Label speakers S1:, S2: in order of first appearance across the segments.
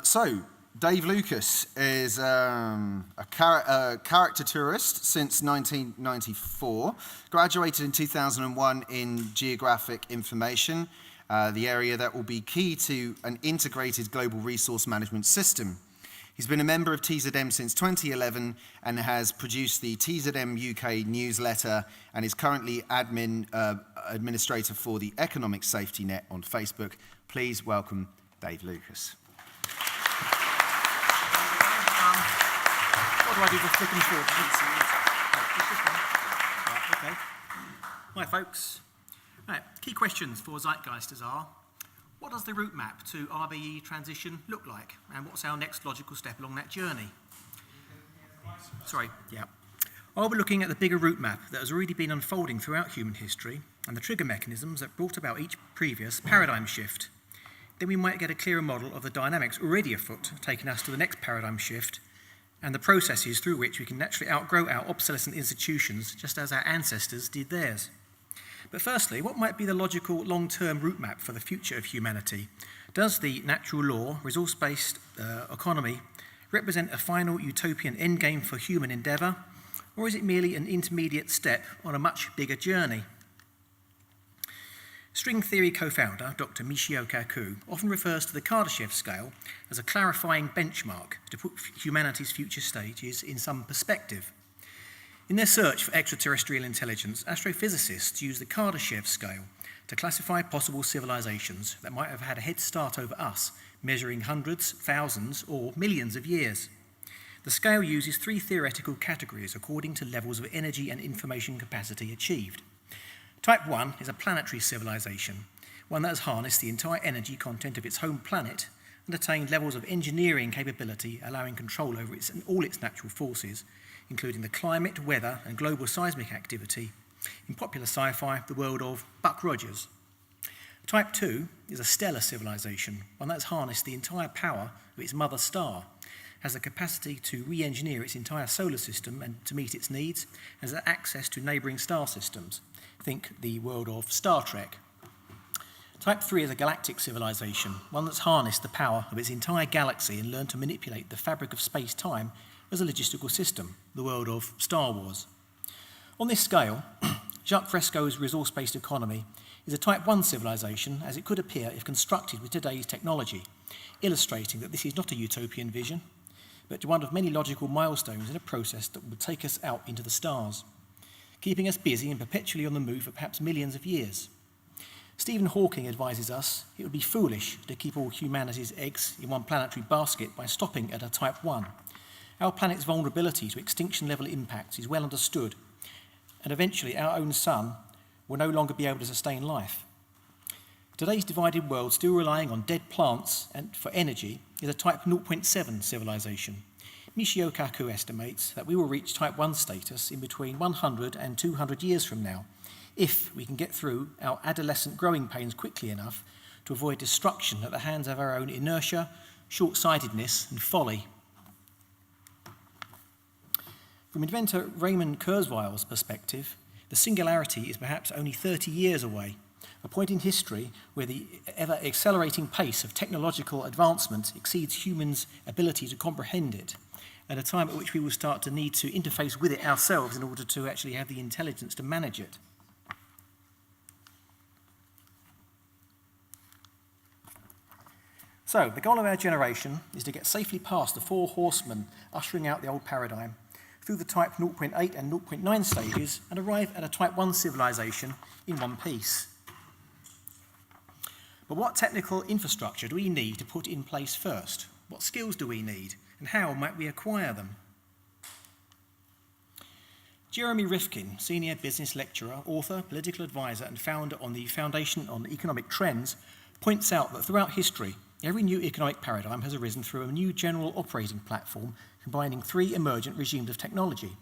S1: So, Dave Lucas is a character tourist since 1994, graduated in 2001 in geographic information, the area that will be key to an integrated global resource management system. He's been a member of TZM since 2011 and has produced the TZM UK newsletter and is currently administrator for the Economic Safety Net on Facebook. Please welcome Dave Lucas.
S2: What do I do for flicking forward? Okay. Hi, folks. Right, key questions for Zeitgeisters are: what does the route map to RBE transition look like? And what's our next logical step along that journey? I'll be looking at the bigger route map that has already been unfolding throughout human history and the trigger mechanisms that brought about each previous paradigm shift. Then we might get a clearer model of the dynamics already afoot, taking us to the next paradigm shift, and the processes through which we can naturally outgrow our obsolescent institutions, just as our ancestors did theirs. But firstly, what might be the logical long-term route map for the future of humanity? Does the natural law, resource-based economy represent a final utopian endgame for human endeavour, or is it merely an intermediate step on a much bigger journey? String theory co-founder Dr. Michio Kaku often refers to the Kardashev scale as a clarifying benchmark to put humanity's future stages in some perspective. In their search for extraterrestrial intelligence, astrophysicists use the Kardashev scale to classify possible civilizations that might have had a head start over us, measuring hundreds, thousands, or millions of years. The scale uses three theoretical categories according to levels of energy and information capacity achieved. Type 1 is a planetary civilization, one that has harnessed the entire energy content of its home planet and attained levels of engineering capability allowing control over all its natural forces, including the climate, weather, and global seismic activity. In popular sci-fi, the world of Buck Rogers. Type 2 is a stellar civilization, one that has harnessed the entire power of its mother star, has the capacity to re-engineer its entire solar system and to meet its needs, and has access to neighbouring star systems. Think the world of Star Trek. Type 3 is a galactic civilization, one that's harnessed the power of its entire galaxy and learned to manipulate the fabric of space-time as a logistical system, the world of Star Wars. On this scale, Jacques Fresco's resource-based economy is a Type 1 civilization as it could appear if constructed with today's technology, illustrating that this is not a utopian vision, but one of many logical milestones in a process that would take us out into the stars, keeping us busy and perpetually on the move for perhaps millions of years. Stephen Hawking advises us it would be foolish to keep all humanity's eggs in one planetary basket by stopping at a Type 1. Our planet's vulnerability to extinction-level impacts is well understood, and eventually our own sun will no longer be able to sustain life. Today's divided world, still relying on dead plants and for energy, is a Type 0.7 civilization. Michio Kaku estimates that we will reach Type 1 status in between 100 and 200 years from now, if we can get through our adolescent growing pains quickly enough to avoid destruction at the hands of our own inertia, short-sightedness, and folly. From inventor Raymond Kurzweil's perspective, the singularity is perhaps only 30 years away, a point in history where the ever-accelerating pace of technological advancement exceeds humans' ability to comprehend it, at a time at which we will start to need to interface with it ourselves in order to actually have the intelligence to manage it. So, the goal of our generation is to get safely past the four horsemen ushering out the old paradigm, through the Type 0.8 and 0.9 stages, and arrive at a Type 1 civilization in one piece. But what technical infrastructure do we need to put in place first? What skills do we need, and how might we acquire them? Jeremy Rifkin, senior business lecturer, author, political advisor, and founder on the Foundation on Economic Trends, points out that throughout history, every new economic paradigm has arisen through a new general operating platform combining three emergent regimes of technology.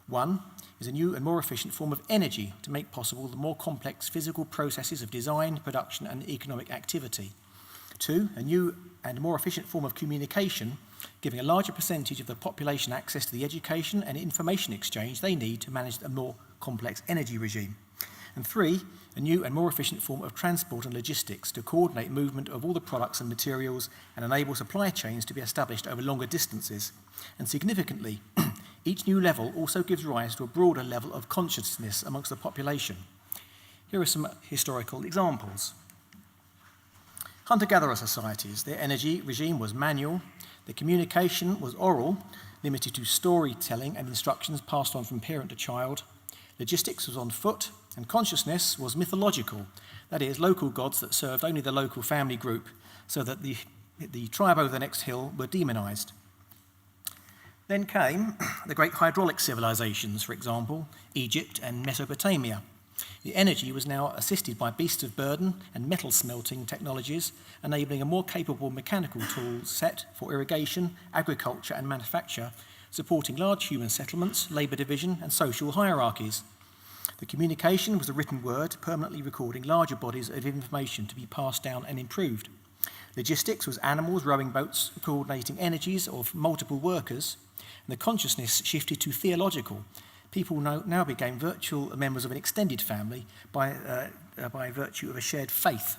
S2: One is a new and more efficient form of energy to make possible the more complex physical processes of design, production, and economic activity. Two, a new and more efficient form of communication, giving a larger percentage of the population access to the education and information exchange they need to manage a more complex energy regime. And 3, a new and more efficient form of transport and logistics to coordinate movement of all the products and materials and enable supply chains to be established over longer distances. And significantly, each new level also gives rise to a broader level of consciousness amongst the population. Here are some historical examples. Hunter-gatherer societies, their energy regime was manual, their communication was oral, limited to storytelling and instructions passed on from parent to child. Logistics was on foot, and consciousness was mythological, that is, local gods that served only the local family group, so that the tribe over the next hill were demonized. Then came the great hydraulic civilizations, for example, Egypt and Mesopotamia. The energy was now assisted by beasts of burden and metal smelting technologies, enabling a more capable mechanical tool set for irrigation, agriculture and manufacture, supporting large human settlements, labour division and social hierarchies. The communication was the written word, permanently recording larger bodies of information to be passed down and improved. Logistics was animals, rowing boats, coordinating energies of multiple workers, and the consciousness shifted to theological. People now became virtual members of an extended family by virtue of a shared faith.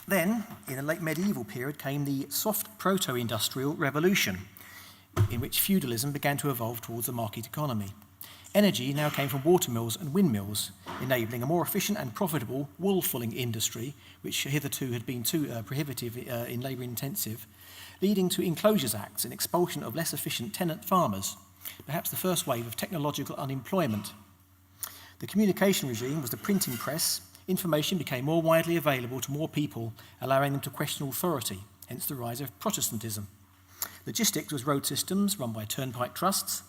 S2: Then, in the late medieval period, came the soft proto-industrial revolution, in which feudalism began to evolve towards the market economy. Energy now came from watermills and windmills, enabling a more efficient and profitable wool-fulling industry, which hitherto had been too prohibitive in labour-intensive, leading to Enclosures Acts and expulsion of less efficient tenant farmers, perhaps the first wave of technological unemployment. The communication regime was the printing press. Information became more widely available to more people, allowing them to question authority, hence the rise of Protestantism. Logistics was road systems run by turnpike trusts,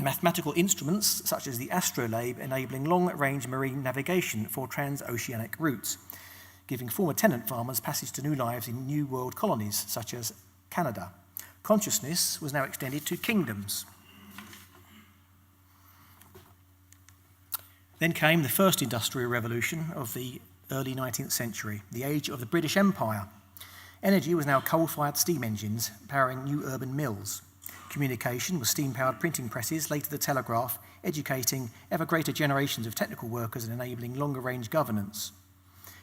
S2: mathematical instruments such as the astrolabe enabling long-range marine navigation for transoceanic routes, giving former tenant farmers passage to new lives in New World colonies such as Canada. Consciousness was now extended to kingdoms. Then came the first industrial revolution of the early 19th century, the age of the British Empire. Energy was now coal-fired steam engines powering new urban mills. Communication was steam-powered printing presses, later the telegraph, educating ever greater generations of technical workers and enabling longer-range governance.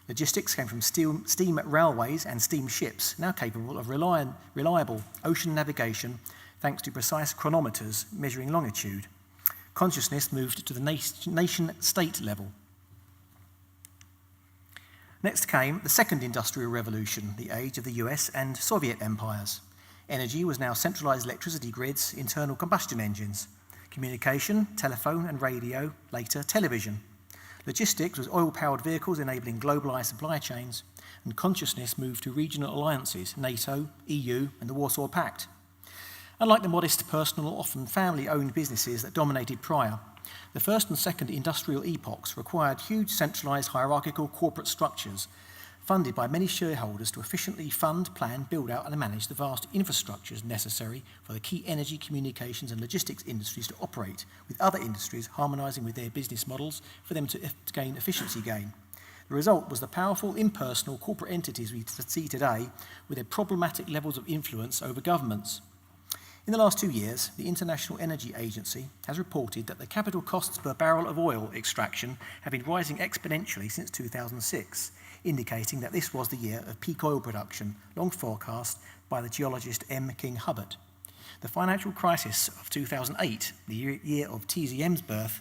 S2: Logistics came from steam railways and steam ships, now capable of reliable ocean navigation thanks to precise chronometers measuring longitude. Consciousness moved to the nation-state level. Next came the second industrial revolution, the age of the US and Soviet empires. Energy was now centralized electricity grids, internal combustion engines. Communication, telephone and radio, later television. Logistics was oil-powered vehicles enabling globalized supply chains, and consciousness moved to regional alliances, NATO, EU, and the Warsaw Pact. Unlike the modest personal, often family-owned businesses that dominated prior, the first and second industrial epochs required huge centralized hierarchical corporate structures funded by many shareholders to efficiently fund, plan, build out and manage the vast infrastructures necessary for the key energy, communications and logistics industries to operate, with other industries harmonizing with their business models for them to gain efficiency gain. The result was the powerful, impersonal corporate entities we see today with their problematic levels of influence over governments. In the last 2 years, the International Energy Agency has reported that the capital costs per barrel of oil extraction have been rising exponentially since 2006, indicating that this was the year of peak oil production, long forecast by the geologist M. King Hubbert. The financial crisis of 2008, the year of TZM's birth,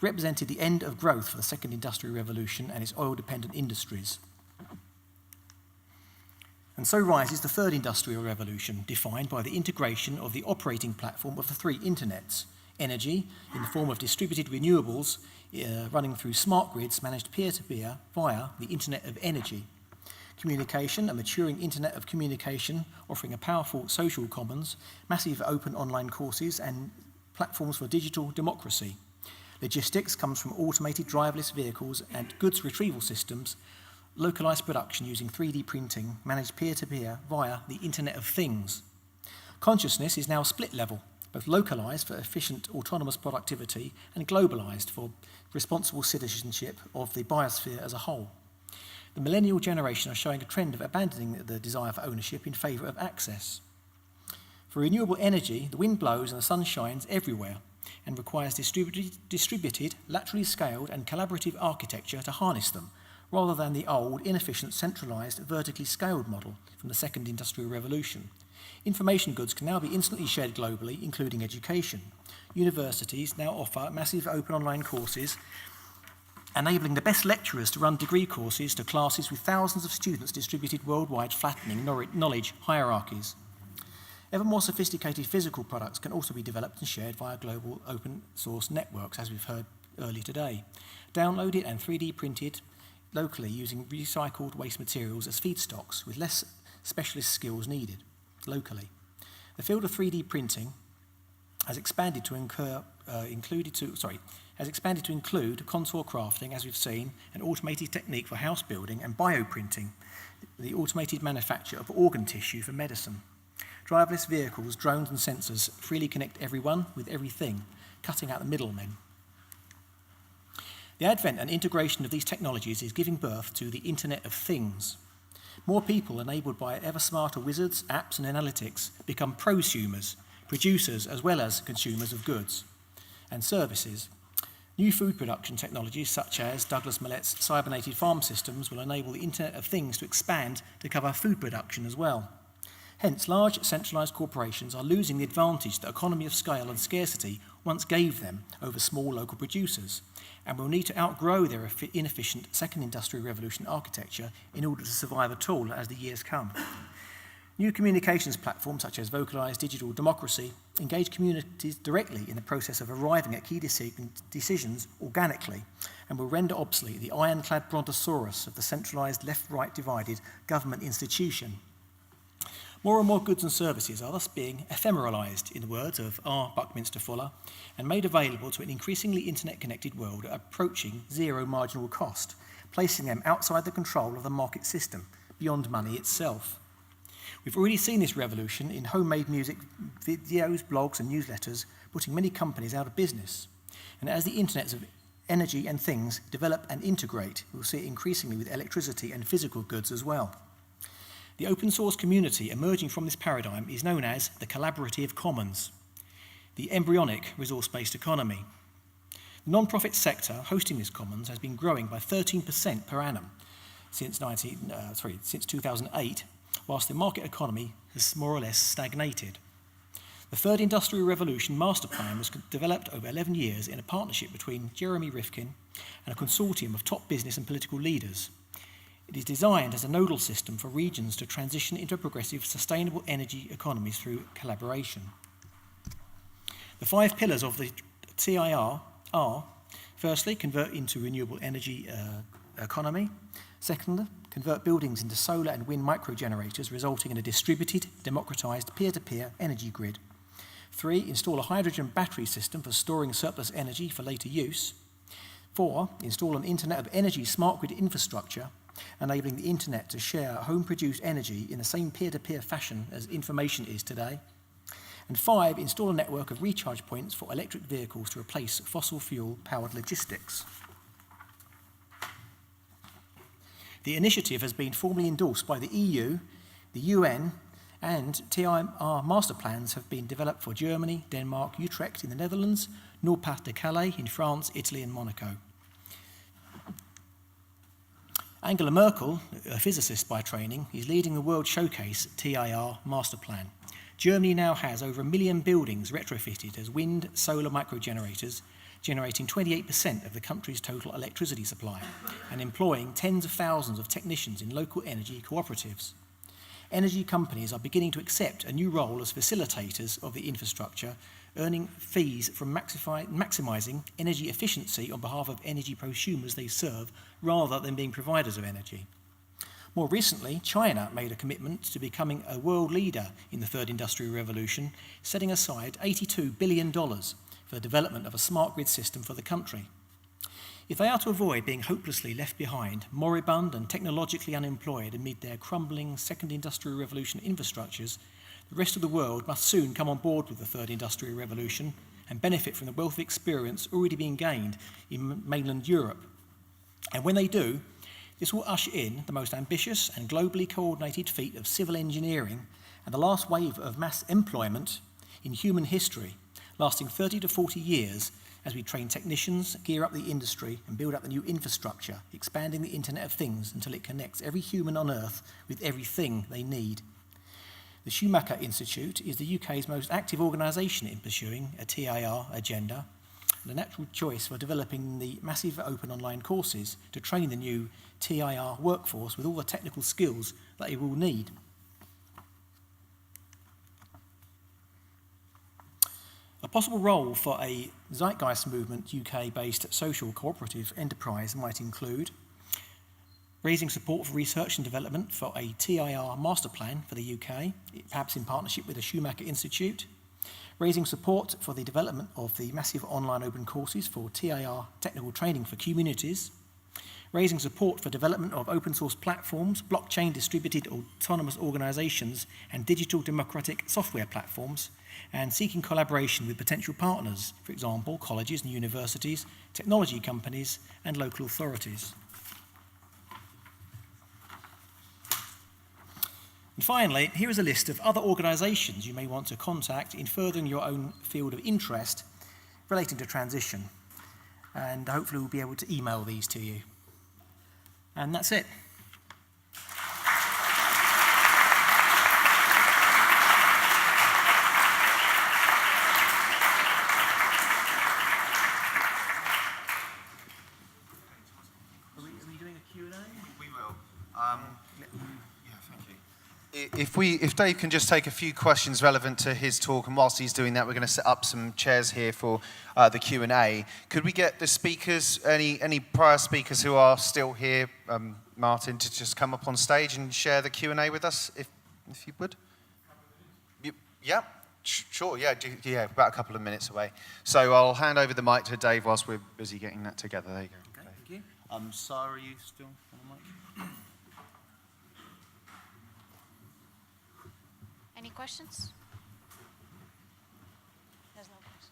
S2: represented the end of growth for the second industrial revolution and its oil-dependent industries. And so rises the third industrial revolution, defined by the integration of the operating platform of the three internets: energy in the form of distributed renewables running through smart grids managed peer-to-peer via the Internet of Energy; communication, a maturing Internet of Communication offering a powerful social commons, massive open online courses and platforms for digital democracy; logistics comes from automated driverless vehicles and goods retrieval systems; localized production using 3D printing, managed peer-to-peer via the Internet of Things. Consciousness is now split level, both localized for efficient autonomous productivity and globalized for responsible citizenship of the biosphere as a whole. The millennial generation are showing a trend of abandoning the desire for ownership in favor of access. For renewable energy, the wind blows and the sun shines everywhere. and requires distributed, laterally scaled and collaborative architecture to harness them, rather than the old, inefficient, centralised, vertically scaled model from the Second Industrial Revolution. Information goods can now be instantly shared globally, including education. Universities now offer massive open online courses, enabling the best lecturers to run degree courses to classes with thousands of students distributed worldwide, flattening knowledge hierarchies. Ever more sophisticated physical products can also be developed and shared via global open source networks, as we've heard earlier today. Downloaded and 3D printed locally using recycled waste materials as feedstocks with less specialist skills needed locally. The field of 3D printing has expanded to include contour crafting, as we've seen, an automated technique for house building, and bioprinting, the automated manufacture of organ tissue for medicine. Driverless vehicles, drones and sensors freely connect everyone with everything, cutting out the middlemen. The advent and integration of these technologies is giving birth to the Internet of Things. More people, enabled by ever smarter wizards, apps and analytics, become prosumers, producers as well as consumers of goods and services. New food production technologies such as Douglas Millet's cybernated farm systems will enable the Internet of Things to expand to cover food production as well. Hence, large centralised corporations are losing the advantage that economy of scale and scarcity once gave them over small local producers, and will need to outgrow their inefficient Second Industrial Revolution architecture in order to survive at all as the years come. New communications platforms such as Vocalised Digital Democracy engage communities directly in the process of arriving at key decisions organically, and will render obsolete the ironclad brontosaurus of the centralised left-right divided government institution. More and more goods and services are thus being ephemeralised, in the words of R. Buckminster Fuller, and made available to an increasingly internet-connected world approaching zero marginal cost, placing them outside the control of the market system, beyond money itself. We've already seen this revolution in homemade music, videos, blogs and newsletters, putting many companies out of business. And as the internets of energy and things develop and integrate, we'll see it increasingly with electricity and physical goods as well. The open source community emerging from this paradigm is known as the collaborative commons, the embryonic resource-based economy. The non-profit sector hosting this commons has been growing by 13% per annum since 2008, whilst the market economy has more or less stagnated. The Third Industrial Revolution Master Plan was developed over 11 years in a partnership between Jeremy Rifkin and a consortium of top business and political leaders. It is designed as a nodal system for regions to transition into progressive, sustainable energy economies through collaboration. The 5 pillars of the TIR are, firstly, convert into renewable energy economy. Secondly, convert buildings into solar and wind microgenerators, resulting in a distributed, democratized, peer-to-peer energy grid. 3, install a hydrogen battery system for storing surplus energy for later use. 4, install an Internet of Energy smart grid infrastructure, enabling the internet to share home-produced energy in the same peer-to-peer fashion as information is today. And 5, install a network of recharge points for electric vehicles to replace fossil fuel-powered logistics. The initiative has been formally endorsed by the EU, the UN, and TIR master plans have been developed for Germany, Denmark, Utrecht in the Netherlands, Nord-Pas-de-Calais in France, Italy and Monaco. Angela Merkel, a physicist by training, is leading the World Showcase TIR Master Plan. Germany now has over 1 million buildings retrofitted as wind, solar microgenerators, generating 28% of the country's total electricity supply and employing tens of thousands of technicians in local energy cooperatives. Energy companies are beginning to accept a new role as facilitators of the infrastructure, earning fees from maximising energy efficiency on behalf of energy prosumers they serve, rather than being providers of energy. More recently, China made a commitment to becoming a world leader in the Third Industrial Revolution, setting aside $82 billion for the development of a smart grid system for the country. If they are to avoid being hopelessly left behind, moribund and technologically unemployed amid their crumbling Second Industrial Revolution infrastructures, the rest of the world must soon come on board with the Third Industrial Revolution and benefit from the wealth of experience already being gained in mainland Europe. And when they do, this will usher in the most ambitious and globally coordinated feat of civil engineering and the last wave of mass employment in human history, lasting 30 to 40 years as we train technicians, gear up the industry, and build up the new infrastructure, expanding the Internet of Things until it connects every human on Earth with everything they need. The Schumacher Institute is the UK's most active organisation in pursuing a TIR agenda, and a natural choice for developing the massive open online courses to train the new TIR workforce with all the technical skills that it will need. A possible role for a Zeitgeist Movement UK-based social cooperative enterprise might include raising support for research and development for a TIR master plan for the UK, perhaps in partnership with the Schumacher Institute, raising support for the development of the massive online open courses for TIR technical training for communities, raising support for development of open source platforms, blockchain distributed autonomous organisations and digital democratic software platforms, and seeking collaboration with potential partners, for example, colleges and universities, technology companies, and local authorities. And finally, here is a list of other organisations you may want to contact in furthering your own field of interest relating to transition. And hopefully we'll be able to email these to you. And that's it. Are we doing a Q&A?
S1: We will. If Dave can just take a few questions relevant to his talk, and whilst he's doing that, we're going to set up some chairs here for the Q&A. Could we get the speakers, any prior speakers who are still here, Martin, to just come up on stage and share the Q&A with us, if you would? Yeah, sure, yeah, about a couple of minutes away. So I'll hand over the mic to Dave whilst we're busy getting that together. There you go.
S2: Okay, thank you.
S1: Sarah, are you still on the mic?
S3: Any questions? There's no questions.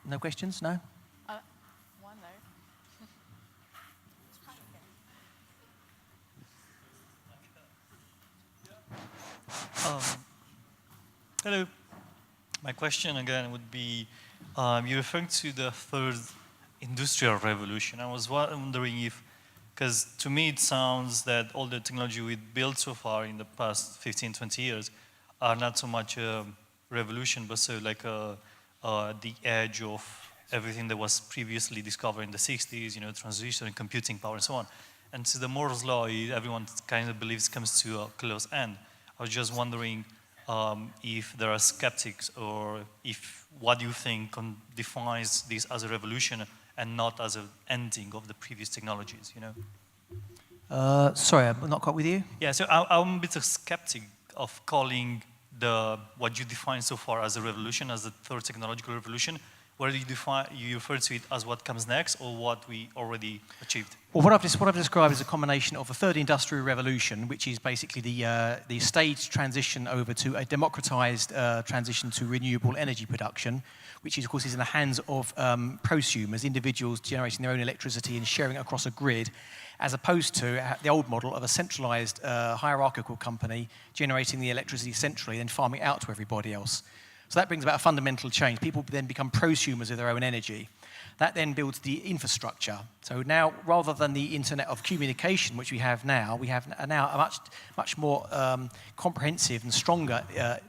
S2: No questions? No?
S3: One though.
S4: Hello. My question again would be, you're referring to the third industrial revolution. I was wondering if, because to me it sounds that all the technology we built so far in the past 15, 20 years are not so much a revolution, but so like the edge of everything that was previously discovered in the 60s, transition and computing power and so on. And so the Moore's law, everyone kind of believes comes to a close end. I was just wondering if there are skeptics, or if what you think defines this as a revolution and not as an ending of the previous technologies,
S2: Sorry, I'm not quite with you.
S4: Yeah, so I'm a bit of skeptic of calling what you define so far as a revolution, as the third technological revolution. Whether you refer to it as what comes next or what we already achieved?
S2: Well, what I've described is a combination of a third industrial revolution, which is basically the staged transition over to a democratized transition to renewable energy production, which is, of course, is in the hands of prosumers, individuals generating their own electricity and sharing it across a grid, as opposed to the old model of a centralized hierarchical company generating the electricity centrally and farming out to everybody else. So that brings about a fundamental change. People then become prosumers of their own energy. That then builds the infrastructure. So now, rather than the internet of communication, which we have now a much more comprehensive and stronger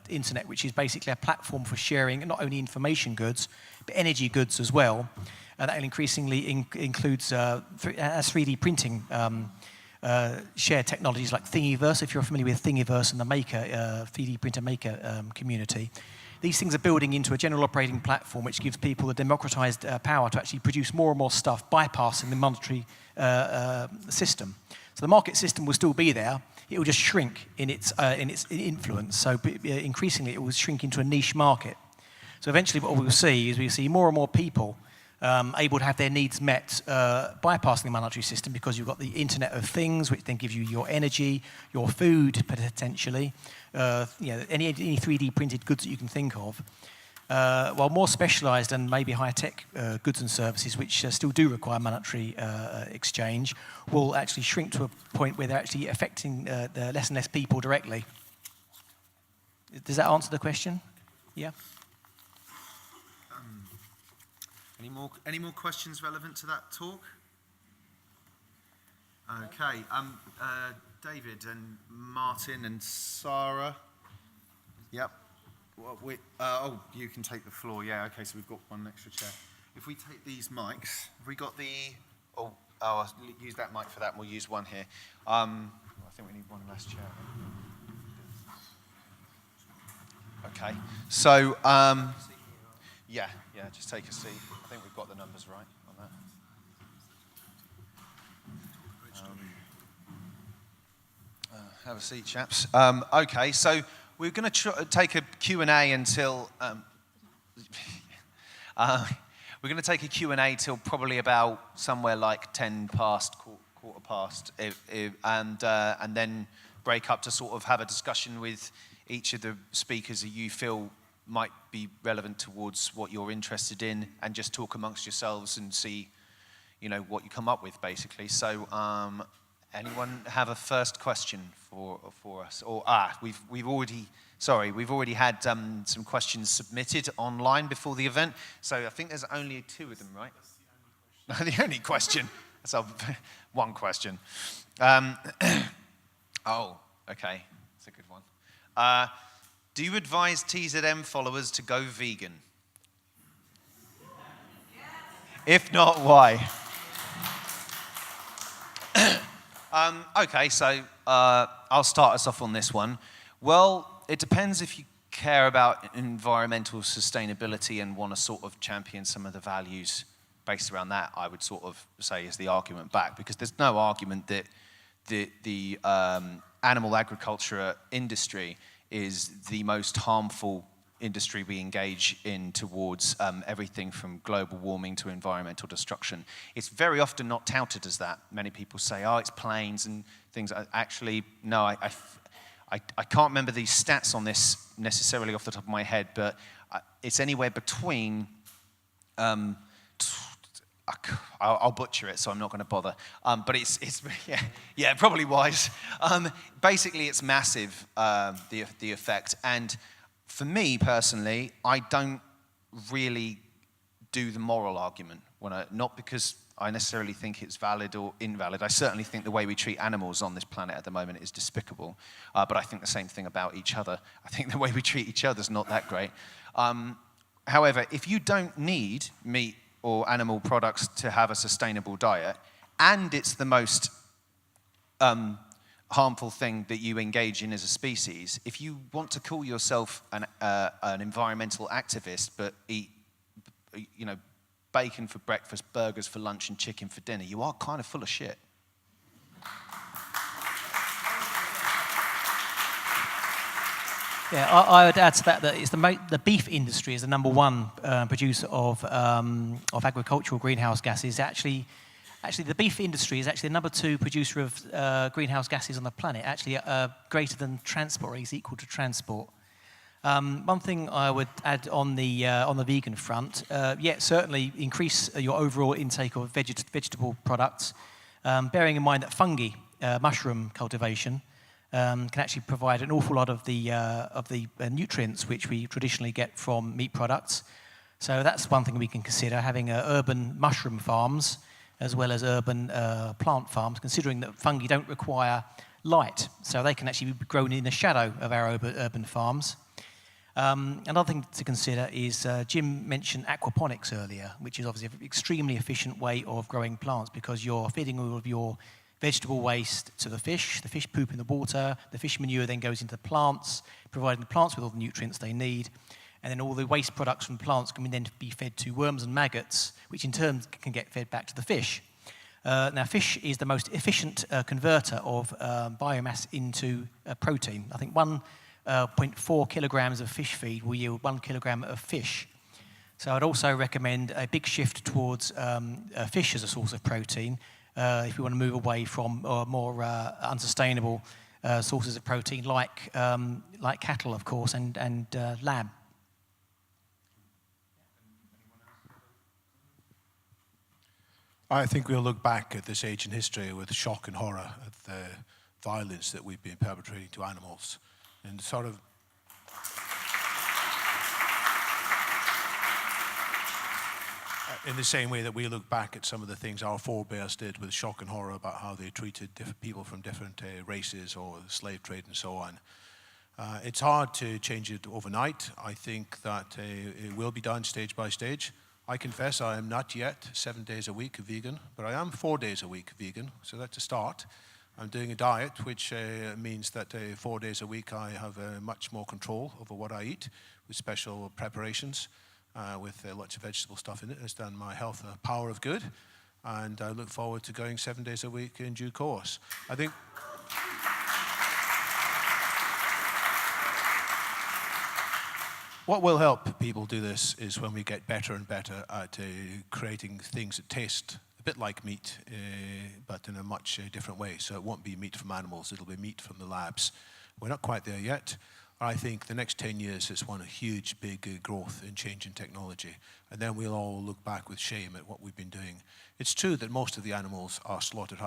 S2: internet, which is basically a platform for sharing not only information goods, but energy goods as well. That increasingly includes 3D printing shared technologies like Thingiverse, if you're familiar with Thingiverse and the Maker, 3D printer maker community. These things are building into a general operating platform which gives people the democratized power to actually produce more and more stuff, bypassing the monetary system. So the market system will still be there. It will just shrink in its influence. So increasingly it will shrink into a niche market. So eventually what we'll see is more and more people able to have their needs met bypassing the monetary system, because you've got the Internet of Things, which then gives you your energy, your food potentially, any 3D printed goods that you can think of, while more specialised and maybe high-tech goods and services, which still do require monetary exchange, will actually shrink to a point where they're actually affecting the less and less people directly. Does that answer the question? Yeah?
S1: Any more questions relevant to that talk? Okay. David and Martin and Sarah. Yep. You can take the floor. Yeah. Okay. So we've got one extra chair. If we take these mics, have we got the? I'll use that mic for that. And we'll use one here. I think we need one last chair. Okay. So. Yeah, just take a seat. I think we've got the numbers right on that. Have a seat, chaps. Okay, so we're going to take a Q&A until... we're going to take a Q&A till probably about somewhere like 10 past, quarter past, and then break up to sort of have a discussion with each of the speakers that you feel might be relevant towards what you're interested in, and just talk amongst yourselves and see, what you come up with, basically. So, anyone have a first question for us? Or we've already had some questions submitted online before the event. So I think there's only 2 of them, right? That's the only question. That's one question. Okay, that's a good one. Do you advise TZM followers to go vegan? If not, why? Okay, so I'll start us off on this one. Well, it depends if you care about environmental sustainability and want to sort of champion some of the values based around that, I would sort of say is the argument back, because there's no argument that the animal agriculture industry is the most harmful industry we engage in towards everything from global warming to environmental destruction. It's very often not touted as that. Many people say, it's planes and things. Actually, no, I can't remember the stats on this necessarily off the top of my head, but it's anywhere between, I'll butcher it, so I'm not going to bother. But it's probably wise. Basically, it's massive, the effect. And for me personally, I don't really do the moral argument. Not because I necessarily think it's valid or invalid. I certainly think the way we treat animals on this planet at the moment is despicable. But I think the same thing about each other. I think the way we treat each other is not that great. However, if you don't need meat or animal products to have a sustainable diet, and it's the most harmful thing that you engage in as a species, if you want to call yourself an environmental activist but eat, bacon for breakfast, burgers for lunch, and chicken for dinner, you are kind of full of shit.
S2: Yeah, I would add to that it's the beef industry is the number one producer of agricultural greenhouse gases. Actually, the beef industry is actually the number 2 producer of greenhouse gases on the planet. Actually, greater than transport, or is equal to transport. One thing I would add on the vegan front, certainly increase your overall intake of vegetable products, bearing in mind that fungi, mushroom cultivation, can actually provide an awful lot of the nutrients which we traditionally get from meat products. So that's one thing we can consider, having urban mushroom farms as well as urban plant farms, considering that fungi don't require light, so they can actually be grown in the shadow of our urban farms. Another thing to consider is Jim mentioned aquaponics earlier, which is obviously an extremely efficient way of growing plants, because you're feeding all of your vegetable waste to the fish poop in the water, the fish manure then goes into the plants, providing the plants with all the nutrients they need, and then all the waste products from plants can then be fed to worms and maggots, which in turn can get fed back to the fish. Now, fish is the most efficient converter of biomass into protein. I think 1.4 kilograms of fish feed will yield 1 kilogram of fish. So I'd also recommend a big shift towards fish as a source of protein, if you want to move away from more unsustainable sources of protein, like cattle, of course, and lamb.
S5: I think we'll look back at this age in history with shock and horror at the violence that we've been perpetrating to animals, and sort of In the same way that we look back at some of the things our forebears did with shock and horror about how they treated different people from different races or slave trade and so on. It's hard to change it overnight. I think that it will be done stage by stage. I confess I am not yet 7 days a week vegan, but I am 4 days a week vegan, so that's a start. I'm doing a diet, which means that 4 days a week I have much more control over what I eat with special preparations with lots of vegetable stuff in it. It's done my health a power of good, and I look forward to going 7 days a week in due course. I think what will help people do this is when we get better and better at creating things that taste a bit like meat, but in a much different way. So it won't be meat from animals, it'll be meat from the labs. We're not quite there yet. I think the next 10 years is one huge, big growth in change in technology. And then we'll all look back with shame at what we've been doing. It's true that most of the animals are slaughtered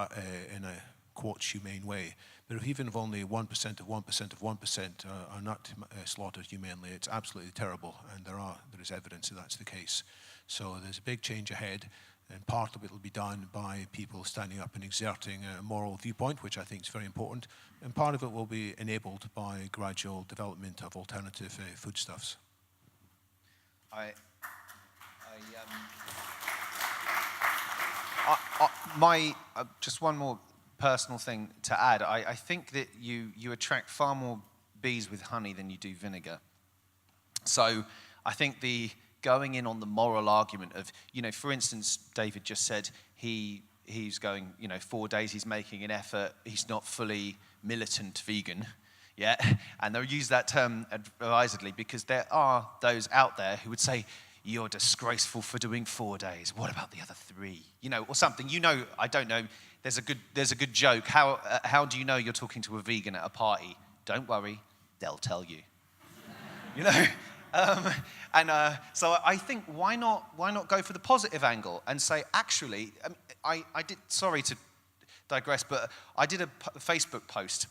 S5: in a, quote, humane way. But if only 1% of 1% of 1% are not slaughtered humanely, it's absolutely terrible. And there is evidence that that's the case. So there's a big change ahead. And part of it will be done by people standing up and exerting a moral viewpoint, which I think is very important. And part of it will be enabled by gradual development of alternative foodstuffs.
S6: Just one more personal thing to add. I think that you attract far more bees with honey than you do vinegar. So I think going in on the moral argument of, for instance, David just said he's going, 4 days, he's making an effort, he's not fully militant vegan, yeah? And they'll use that term advisedly because there are those out there who would say, you're disgraceful for doing 4 days. What about the other 3? Or something. I don't know. There's a good joke. How do you know you're talking to a vegan at a party? Don't worry, they'll tell you. So I think why not go for the positive angle and say, actually, sorry to digress, but I did a Facebook post.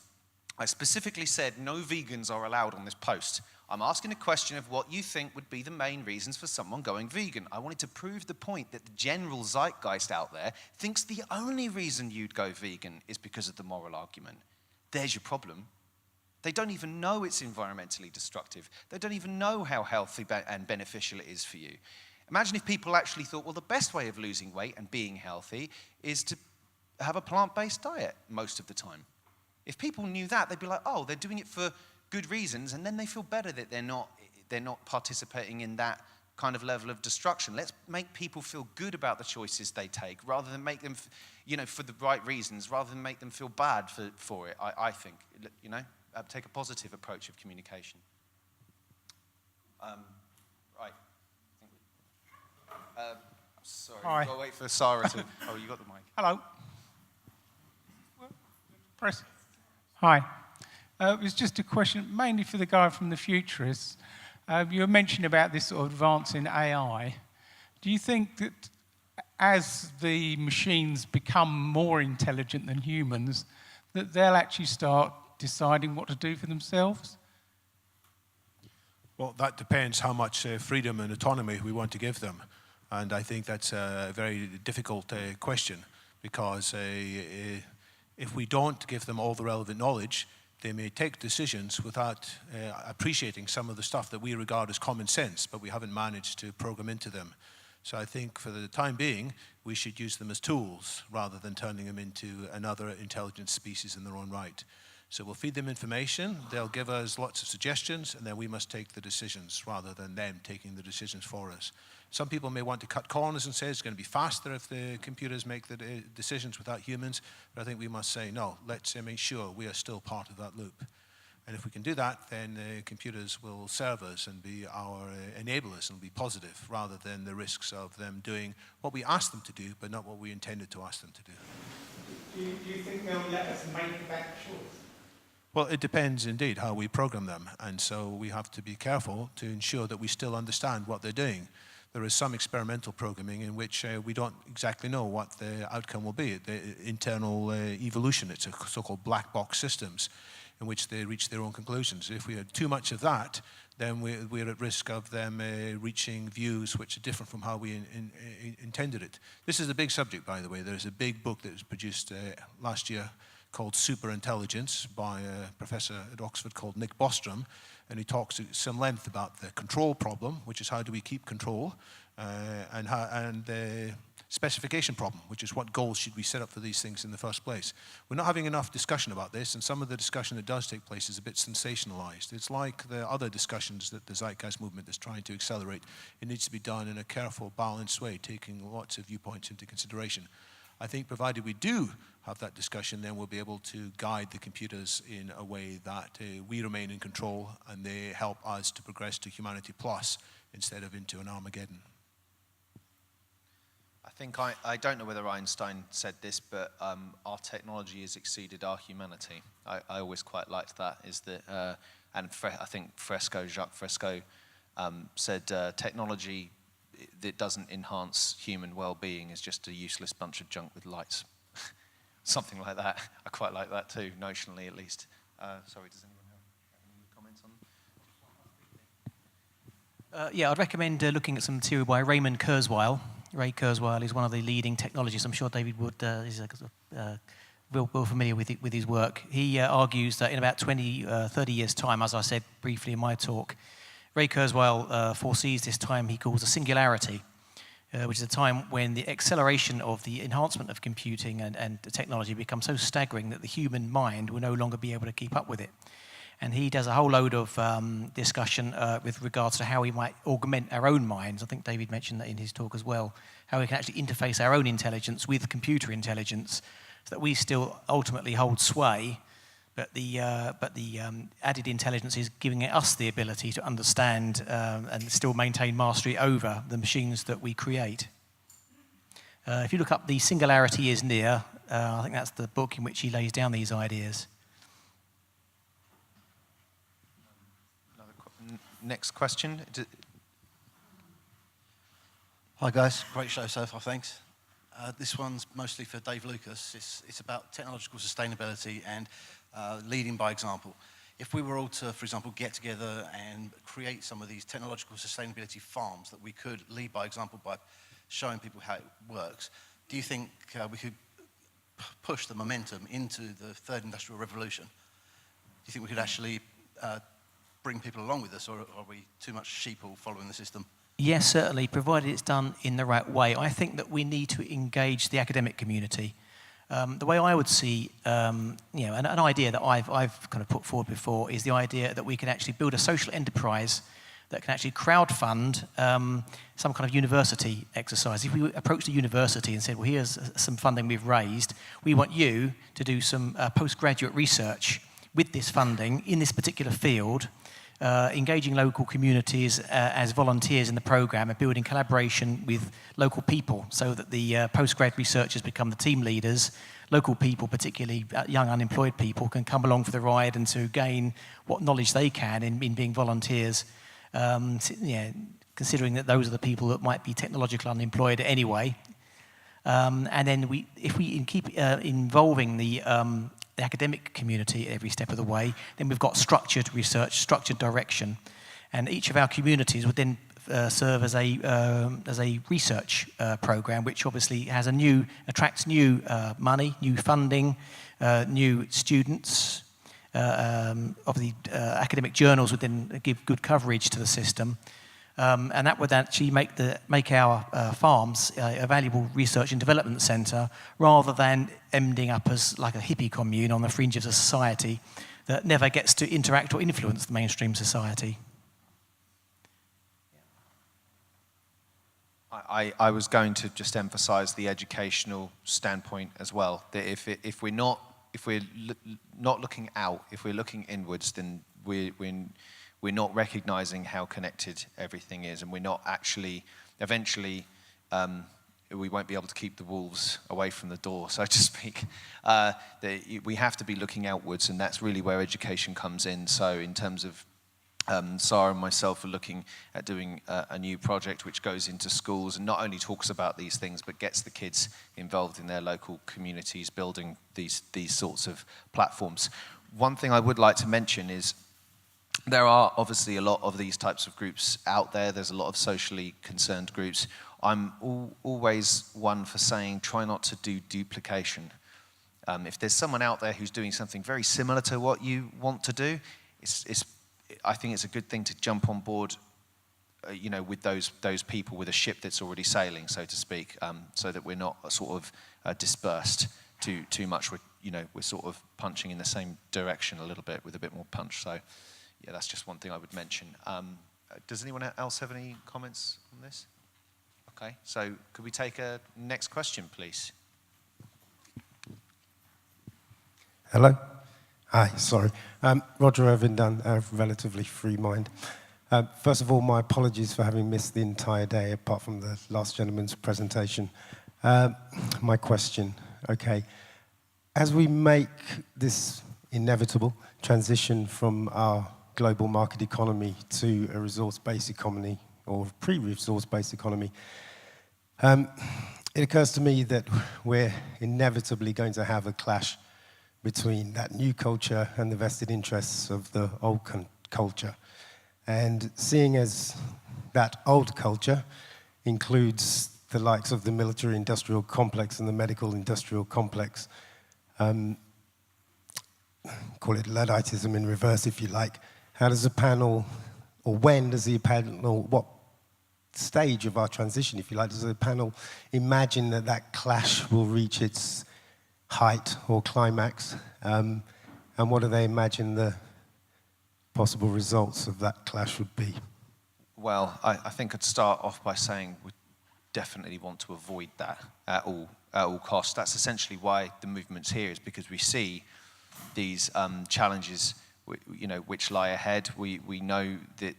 S6: I specifically said no vegans are allowed on this post. I'm asking a question of what you think would be the main reasons for someone going vegan. I wanted to prove the point that the general zeitgeist out there thinks the only reason you'd go vegan is because of the moral argument. There's your problem. They don't even know it's environmentally destructive. They don't even know how healthy and beneficial it is for you. Imagine if people actually thought, well, the best way of losing weight and being healthy is to have a plant-based diet most of the time. If people knew that, they'd be like, oh, they're doing it for good reasons, and then they feel better that they're not participating in that kind of level of destruction. Let's make people feel good about the choices they take, rather than make them, for the right reasons, rather than make them feel bad for it. I think, take a positive approach of communication. Right. Sorry,
S7: Hi.
S6: I'll wait for Sarah to. Oh, you got the mic.
S7: Hello. Press. Hi. It was just a question, mainly for the guy from the Futurists. You were mentioning about this sort of advance in AI. Do you think that as the machines become more intelligent than humans, that they'll actually start deciding what to do for themselves?
S5: Well, that depends how much freedom and autonomy we want to give them. And I think that's a very difficult question, because if we don't give them all the relevant knowledge, they may take decisions without appreciating some of the stuff that we regard as common sense, but we haven't managed to program into them. So I think for the time being, we should use them as tools rather than turning them into another intelligent species in their own right. So we'll feed them information, they'll give us lots of suggestions, and then we must take the decisions rather than them taking the decisions for us. Some people may want to cut corners and say it's going to be faster if the computers make the decisions without humans, but I think we must say, no, let's make sure we are still part of that loop. And if we can do that, then computers will serve us and be our enablers and be positive, rather than the risks of them doing what we asked them to do, but not what we intended to ask them to do.
S7: Do you think they'll let us make that choice?
S5: Well, it depends indeed how we program them, and so we have to be careful to ensure that we still understand what they're doing. There is some experimental programming in which we don't exactly know what the outcome will be. The internal evolution, it's a so-called black box systems, in which they reach their own conclusions. If we had too much of that, then we're at risk of them reaching views which are different from how we intended it. This is a big subject, by the way. There's a big book that was produced last year called Superintelligence by a professor at Oxford called Nick Bostrom, and he talks at some length about the control problem, which is how do we keep control, and the specification problem, which is what goals should we set up for these things in the first place. We're not having enough discussion about this, and some of the discussion that does take place is a bit sensationalized. It's like the other discussions that the Zeitgeist Movement is trying to accelerate. It needs to be done in a careful, balanced way, taking lots of viewpoints into consideration. I think provided we do have that discussion, then we'll be able to guide the computers in a way that we remain in control and they help us to progress to humanity plus instead of into an Armageddon.
S6: I don't know whether Einstein said this, but our technology has exceeded our humanity. I always quite liked that. I think Jacques Fresco said technology that doesn't enhance human well-being is just a useless bunch of junk with lights. Something like that. I quite like that too, notionally at least. Sorry, does anyone have any comments on?
S2: Yeah, I'd recommend looking at some material by Raymond Kurzweil. Ray Kurzweil is one of the leading technologists. I'm sure David Wood is well familiar with his work. He argues that in about 30 years' time, as I said briefly in my talk, Ray Kurzweil foresees this time he calls a singularity, which is a time when the acceleration of the enhancement of computing and the technology becomes so staggering that the human mind will no longer be able to keep up with it. And he does a whole load of discussion with regards to how we might augment our own minds. I think David mentioned that in his talk as well, how we can actually interface our own intelligence with computer intelligence so that we still ultimately hold sway, but the added intelligence is giving us the ability to understand and still maintain mastery over the machines that we create. If you look up The Singularity is Near, I think that's the book in which he lays down these ideas.
S6: Next question.
S8: Hi guys, great show so far, thanks. This one's mostly for Dave Lucas. It's about technological sustainability and leading by example. If we were all to, for example, get together and create some of these technological sustainability farms that we could lead by example by showing people how it works, do you think we could push the momentum into the third industrial revolution? Do you think we could actually bring people along with us, or are we too much sheeple following the system?
S2: Yes, certainly, provided it's done in the right way. I think that we need to engage the academic community. The way I would see, an idea that I've kind of put forward before is the idea that we can actually build a social enterprise that can actually crowdfund some kind of university exercise. If we approached a university and said, well, here's some funding we've raised, we want you to do some postgraduate research with this funding in this particular field, engaging local communities as volunteers in the program and building collaboration with local people so that the postgrad researchers become the team leaders. Local people, particularly young unemployed people, can come along for the ride and to gain what knowledge they can in being volunteers, considering that those are the people that might be technologically unemployed anyway. And then if we keep involving the academic community at every step of the way, then we've got structured research, structured direction, and each of our communities would then serve as a research program, which obviously attracts new money, new funding, new students. Obviously, academic journals would then give good coverage to the system. And that would actually make our farms a valuable research and development centre, rather than ending up as like a hippie commune on the fringe of a society that never gets to interact or influence the mainstream society.
S6: I was going to just emphasise the educational standpoint as well. That if we're not looking out, if we're looking inwards, then we're not recognising how connected everything is, and we're not actually, eventually, we won't be able to keep the wolves away from the door, so to speak. We have to be looking outwards, and that's really where education comes in. So in terms of Sarah and myself are looking at doing a new project which goes into schools and not only talks about these things, but gets the kids involved in their local communities, building these sorts of platforms. one thing I would like to mention is there are obviously a lot of these types of groups out there. There's a lot of socially concerned groups. I'm always one for saying try not to do duplication. If there's someone out there who's doing something very similar to what you want to do, I think it's a good thing to jump on board, with those people with a ship that's already sailing, so to speak, so that we're not sort of dispersed too much. We're sort of punching in the same direction a little bit with a bit more punch. So, yeah, that's just one thing I would mention. Does anyone else have any comments on this? Okay, so could we take a next question, please?
S9: Hello? Hi, sorry. Roger Irvin, Dann, relatively free mind. First of all, my apologies for having missed the entire day, apart from the last gentleman's presentation. My question, okay. As we make this inevitable transition from our global market economy to a resource-based economy, or pre-resource-based economy, it occurs to me that we're inevitably going to have a clash between that new culture and the vested interests of the old culture. And seeing as that old culture includes the likes of the military-industrial complex and the medical-industrial complex, call it Ludditism in reverse if you like, how does the panel, or when does the panel, what stage of our transition, if you like, does the panel imagine that that clash will reach its height or climax, and what do they imagine the possible results of that clash would be?
S6: Well, I think I'd start off by saying we definitely want to avoid that at all costs. That's essentially why the movement's here, is because we see these challenges, which lie ahead. We know that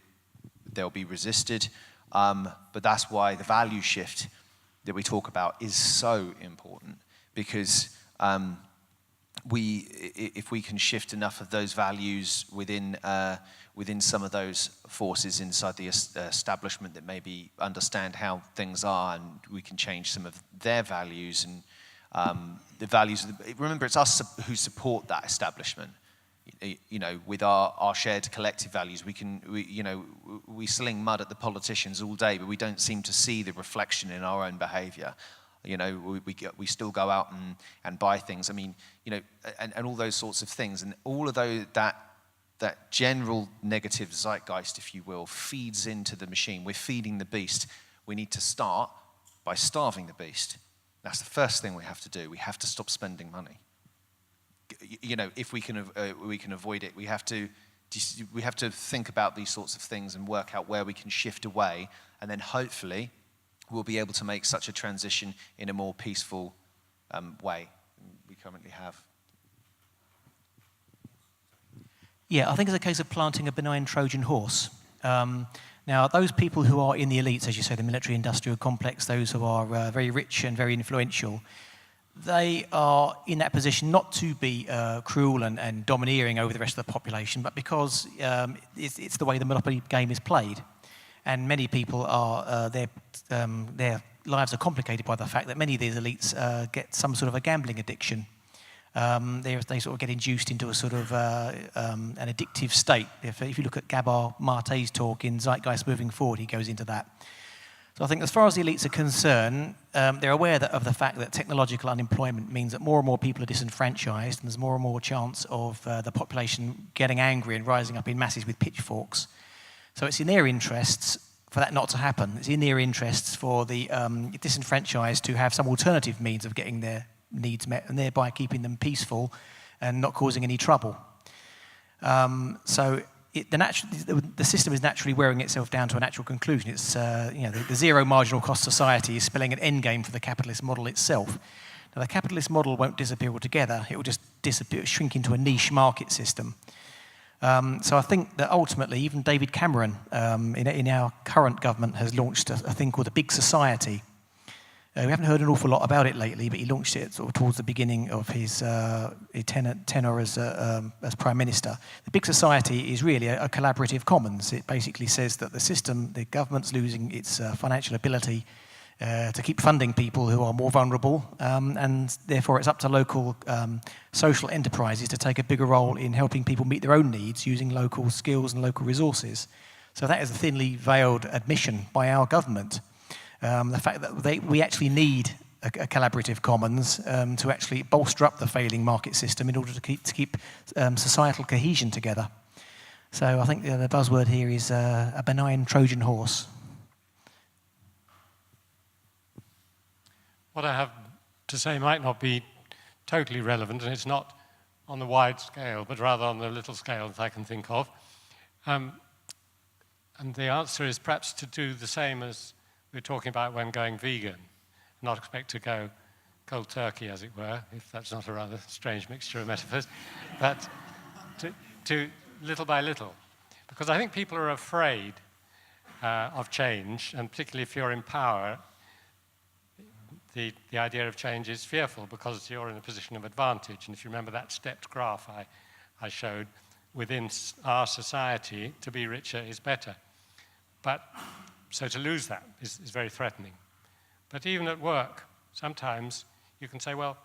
S6: they'll be resisted, but that's why the value shift that we talk about is so important, because if we can shift enough of those values within some of those forces inside the establishment that maybe understand how things are, and we can change some of their values and the values. Remember, it's us who support that establishment. With our shared collective values, we sling mud at the politicians all day, but we don't seem to see the reflection in our own behaviour. We still go out and buy things. I mean, and all those sorts of things, and all of those that general negative zeitgeist, if you will, feeds into the machine. We're feeding the beast. We need to start by starving the beast. That's the first thing we have to do. We have to stop spending money. If we can avoid it, we have to think about these sorts of things and work out where we can shift away, and then hopefully we'll be able to make such a transition in a more peaceful way than we currently have.
S2: Yeah, I think it's a case of planting a benign Trojan horse. Now, those people who are in the elites, as you say, the military-industrial complex, those who are very rich and very influential, they are in that position not to be cruel and domineering over the rest of the population, but because it's the way the monopoly game is played. And many people are, their lives are complicated by the fact that many of these elites get some sort of a gambling addiction. They sort of get induced into a sort of an addictive state. If you look at Gabor Mate's talk in Zeitgeist Moving Forward, he goes into that. So I think as far as the elites are concerned, they're aware of the fact that technological unemployment means that more and more people are disenfranchised, and there's more and more chance of the population getting angry and rising up in masses with pitchforks. So it's in their interests for that not to happen. It's in their interests for the disenfranchised to have some alternative means of getting their needs met, and thereby keeping them peaceful and not causing any trouble. So the system is naturally wearing itself down to a natural conclusion. It's the zero marginal cost society is spelling an end game for the capitalist model itself. Now, the capitalist model won't disappear altogether. It will just shrink into a niche market system. So I think that ultimately, even David Cameron in our current government has launched a thing called the Big Society. We haven't heard an awful lot about it lately, but he launched it sort of towards the beginning of his tenure as Prime Minister. The Big Society is really a collaborative commons. It basically says that the government's losing its financial ability, to keep funding people who are more vulnerable, and therefore it's up to local social enterprises to take a bigger role in helping people meet their own needs using local skills and local resources. So that is a thinly veiled admission by our government. The fact that we actually need a collaborative commons to actually bolster up the failing market system in order to keep societal cohesion together. So I think the buzzword here is a benign Trojan horse.
S10: What I have to say might not be totally relevant, and it's not on the wide scale, but rather on the little scale that I can think of. And the answer is perhaps to do the same as we were talking about when going vegan, not expect to go cold turkey, as it were, if that's not a rather strange mixture of metaphors, but to little by little. Because I think people are afraid of change, and particularly if you're in power, the idea of change is fearful because you're in a position of advantage. And if you remember that stepped graph I showed, within our society, to be richer is better. But so to lose that is very threatening. But even at work, sometimes you can say, well,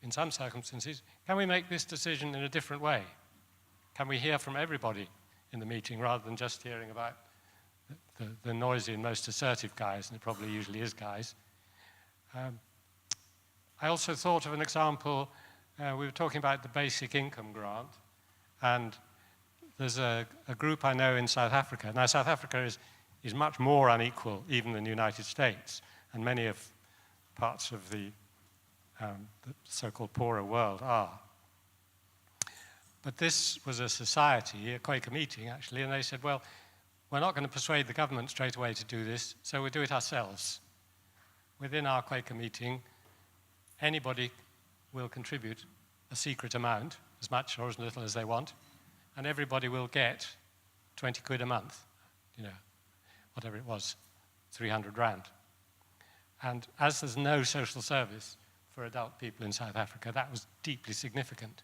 S10: in some circumstances, can we make this decision in a different way? Can we hear from everybody in the meeting rather than just hearing about the noisy and most assertive guys, and it probably usually is guys. I also thought of an example, we were talking about the basic income grant, and there's a group I know in South Africa. Now, South Africa is much more unequal even than the United States, and many of parts of the so-called poorer world are. But this was a society, a Quaker meeting actually, and they said, well, we're not going to persuade the government straight away to do this, so we'll do it ourselves. Within our Quaker meeting, anybody will contribute a secret amount, as much or as little as they want, and everybody will get 20 quid a month, you know, whatever it was, 300 rand. And as there's no social service for adult people in South Africa, that was deeply significant.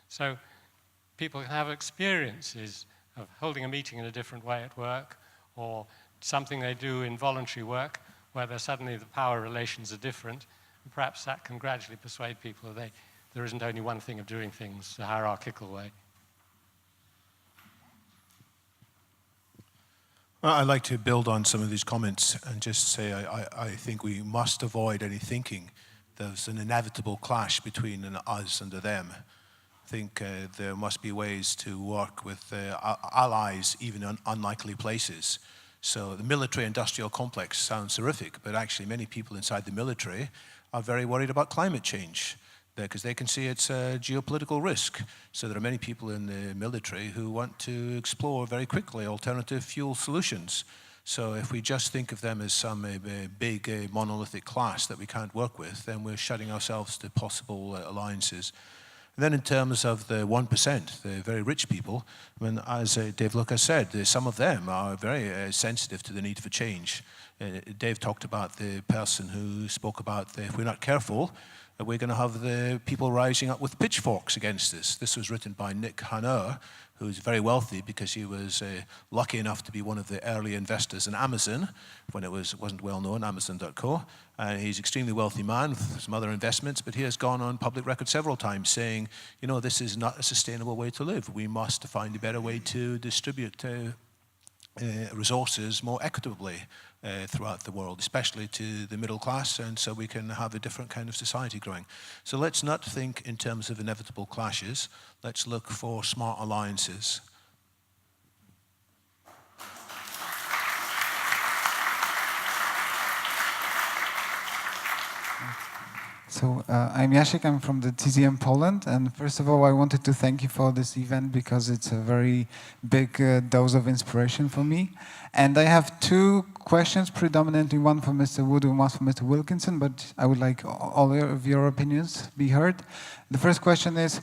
S10: So people can have experiences of holding a meeting in a different way at work, or something they do in voluntary work where suddenly the power relations are different, and perhaps that can gradually persuade people that there isn't only one thing of doing things the hierarchical way.
S5: Well, I'd like to build on some of these comments and just say I think we must avoid any thinking there's an inevitable clash between an us and a them. I think there must be ways to work with allies even in unlikely places. So the military-industrial complex sounds horrific, but actually many people inside the military are very worried about climate change because they can see it's a geopolitical risk. So there are many people in the military who want to explore very quickly alternative fuel solutions. So if we just think of them as some big monolithic class that we can't work with, then we're shutting ourselves to possible alliances. And then in terms of the 1%, the very rich people, I mean, as Dave Lucas said, some of them are very sensitive to the need for change. Dave talked about the person who spoke about if we're not careful, we're going to have the people rising up with pitchforks against us. This was written by Nick Hanauer, who's very wealthy because he was lucky enough to be one of the early investors in Amazon when it wasn't well known, Amazon.co. He's an extremely wealthy man with some other investments, but he has gone on public record several times saying, you know, this is not a sustainable way to live. We must find a better way to distribute resources more equitably throughout the world, especially to the middle class, and so we can have a different kind of society growing. So let's not think in terms of inevitable clashes. Let's look for smart alliances.
S11: So I'm Jacek, I'm from the TZM Poland, and first of all I wanted to thank you for this event because it's a very big dose of inspiration for me. And I have two questions, predominantly one for Mr. Wood and one for Mr. Wilkinson, but I would like all of your opinions be heard. The first question is,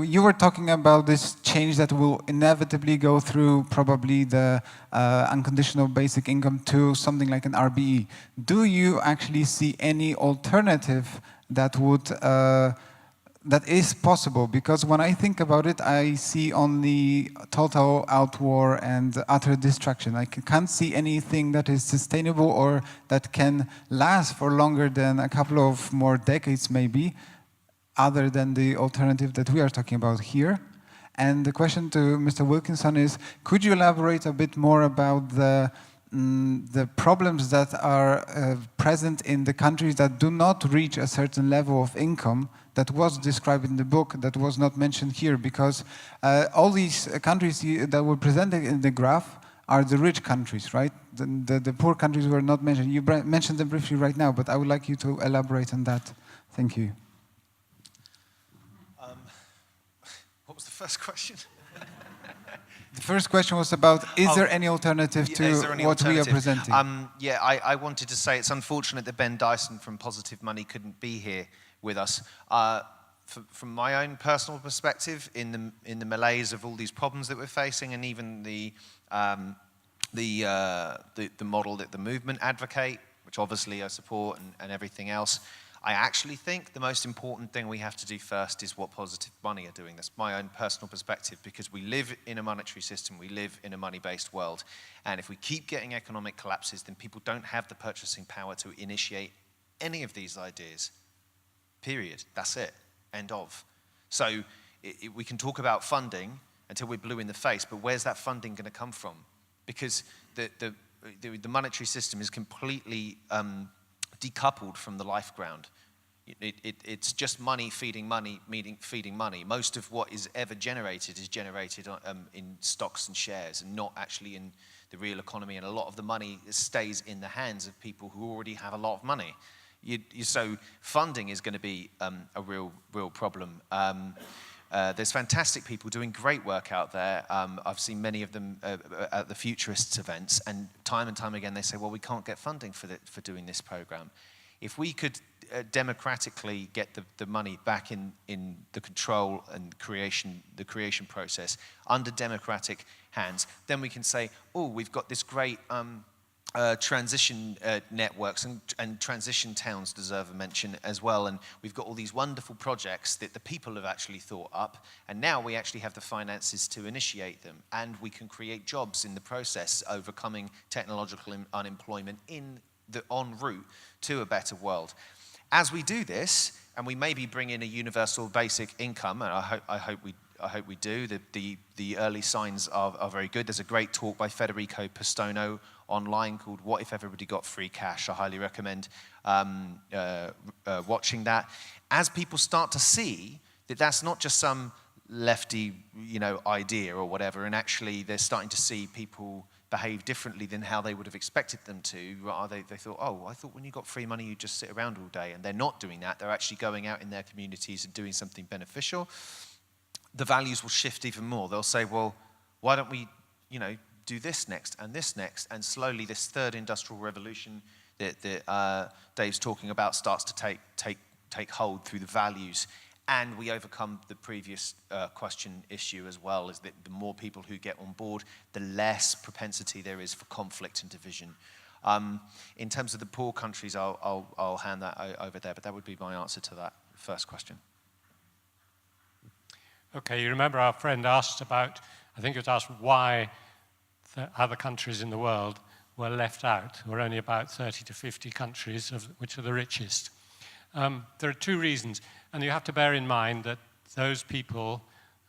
S11: you were talking about this change that will inevitably go through probably the unconditional basic income to something like an RBE. Do you actually see any alternative that would that is possible, because when I think about it, I see only total outwar and utter destruction. I can't see anything that is sustainable or that can last for longer than a couple of more decades maybe, other than the alternative that we are talking about here. And the question to Mr. Wilkinson is, could you elaborate a bit more about the problems that are present in the countries that do not reach a certain level of income that was described in the book, that was not mentioned here? Because all these countries that were presented in the graph are the rich countries, right? The poor countries were not mentioned. You mentioned them briefly right now, but I would like you to elaborate on that. Thank you.
S6: What was the first question?
S11: The first question was about, is there any alternative to what we are presenting?
S6: Yeah, I wanted to say it's unfortunate that Ben Dyson from Positive Money couldn't be here with us. From my own personal perspective, in the malaise of all these problems that we're facing, and even the model that the movement advocate, which obviously I support, and everything else, I actually think the most important thing we have to do first is what Positive Money are doing. That's my own personal perspective, because we live in a monetary system, we live in a money-based world, and if we keep getting economic collapses, then people don't have the purchasing power to initiate any of these ideas. Period. That's it. End of. So we can talk about funding until we're blue in the face, but where's that funding going to come from? Because the monetary system is completely decoupled from the life ground. It's just money feeding money, feeding money. Most of what is ever generated is generated in stocks and shares, and not actually in the real economy. And a lot of the money stays in the hands of people who already have a lot of money. So funding is going to be a real problem. There's fantastic people doing great work out there. I've seen many of them at the Futurists events, and time again they say, well, we can't get funding for doing this program. If we could democratically get the money back in the control and the creation process under democratic hands, then we can say, oh, we've got this great transition networks, and transition towns deserve a mention as well, and we've got all these wonderful projects that the people have actually thought up, and now we actually have the finances to initiate them, and we can create jobs in the process, overcoming technological unemployment en route to a better world. As we do this, and we maybe bring in a universal basic income, and I hope we do. The early signs are very good. There's a great talk by Federico Pastono online called "What If Everybody Got Free Cash?" I highly recommend watching that. As people start to see that that's not just some lefty, idea or whatever, and actually they're starting to see people behave differently than how they would have expected them to. They thought, oh, I thought when you got free money you'd just sit around all day, and they're not doing that. They're actually going out in their communities and doing something beneficial. The values will shift even more. They'll say, well, why don't we, do this next, and slowly this third industrial revolution that Dave's talking about starts to take hold through the values, and we overcome the previous question issue as well, is that the more people who get on board, the less propensity there is for conflict and division. In terms of the poor countries, I'll hand that over there, but that would be my answer to that first question.
S10: Okay, you remember our friend asked about, I think it was asked why the other countries in the world were left out. There were only about 30 to 50 countries, which are the richest. There are two reasons, and you have to bear in mind that those people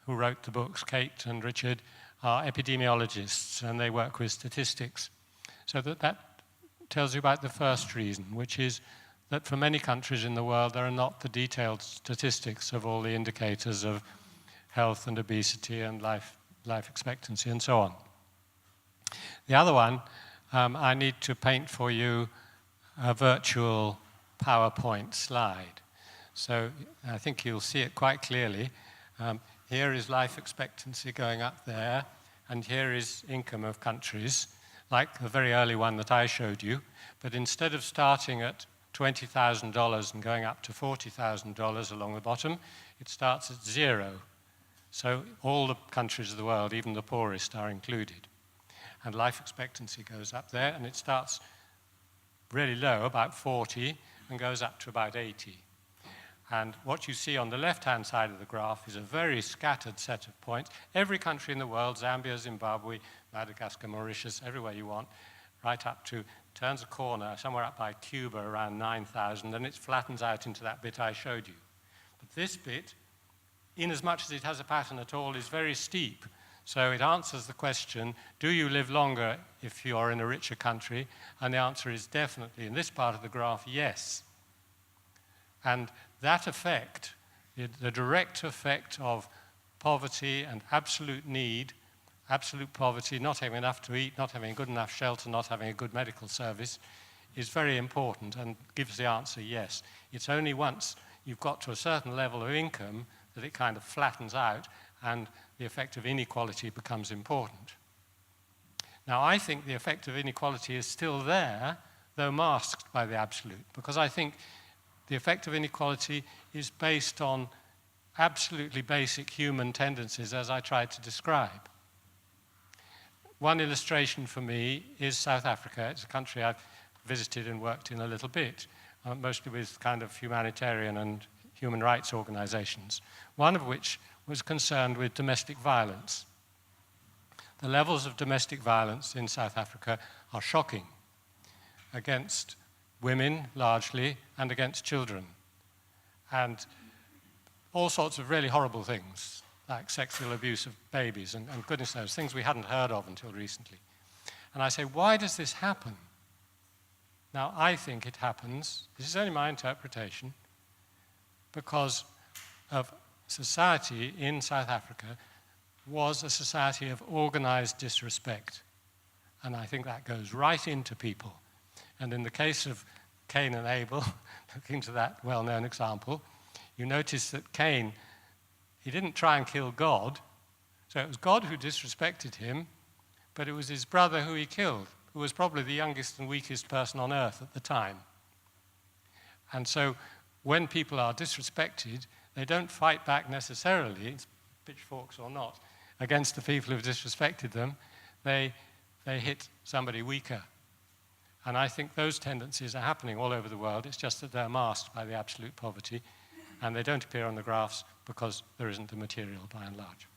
S10: who wrote the books, Kate and Richard, are epidemiologists, and they work with statistics. So that tells you about the first reason, which is that for many countries in the world, there are not the detailed statistics of all the indicators of health and obesity and life expectancy and so on. The other one, I need to paint for you a virtual PowerPoint slide. So I think you'll see it quite clearly. Here is life expectancy going up there, and here is income of countries, like the very early one that I showed you. But instead of starting at $20,000 and going up to $40,000 along the bottom, it starts at 0. So all the countries of the world, even the poorest, are included. And life expectancy goes up there, and it starts really low, about 40, and goes up to about 80. And what you see on the left-hand side of the graph is a very scattered set of points. Every country in the world, Zambia, Zimbabwe, Madagascar, Mauritius, everywhere you want, right up to, turns a corner somewhere up by Cuba around 9,000, and it flattens out into that bit I showed you. But this bit, in as much as it has a pattern at all, is very steep. So it answers the question, do you live longer if you're in a richer country? And the answer is definitely, in this part of the graph, yes. And that effect, the direct effect of poverty and absolute need, absolute poverty, not having enough to eat, not having good enough shelter, not having a good medical service, is very important and gives the answer yes. It's only once you've got to a certain level of income that it kind of flattens out and the effect of inequality becomes important. Now, I think the effect of inequality is still there, though masked by the absolute, because I think the effect of inequality is based on absolutely basic human tendencies, as I tried to describe. One illustration for me is South Africa. It's a country I've visited and worked in a little bit, mostly with kind of humanitarian and human rights organizations, one of which was concerned with domestic violence. The levels of domestic violence in South Africa are shocking against women, largely, and against children. And all sorts of really horrible things, like sexual abuse of babies and goodness knows, things we hadn't heard of until recently. And I say, why does this happen? Now, I think it happens, this is only my interpretation, because of society in South Africa was a society of organized disrespect. And I think that goes right into people. And in the case of Cain and Abel, looking to that well-known example, you notice that Cain, he didn't try and kill God, so it was God who disrespected him, but it was his brother who he killed, who was probably the youngest and weakest person on earth at the time. And so when people are disrespected, they don't fight back necessarily, pitchforks or not, against the people who've disrespected them. They hit somebody weaker. And I think those tendencies are happening all over the world. It's just that they're masked by the absolute poverty, and they don't appear on the graphs because there isn't the material by and large.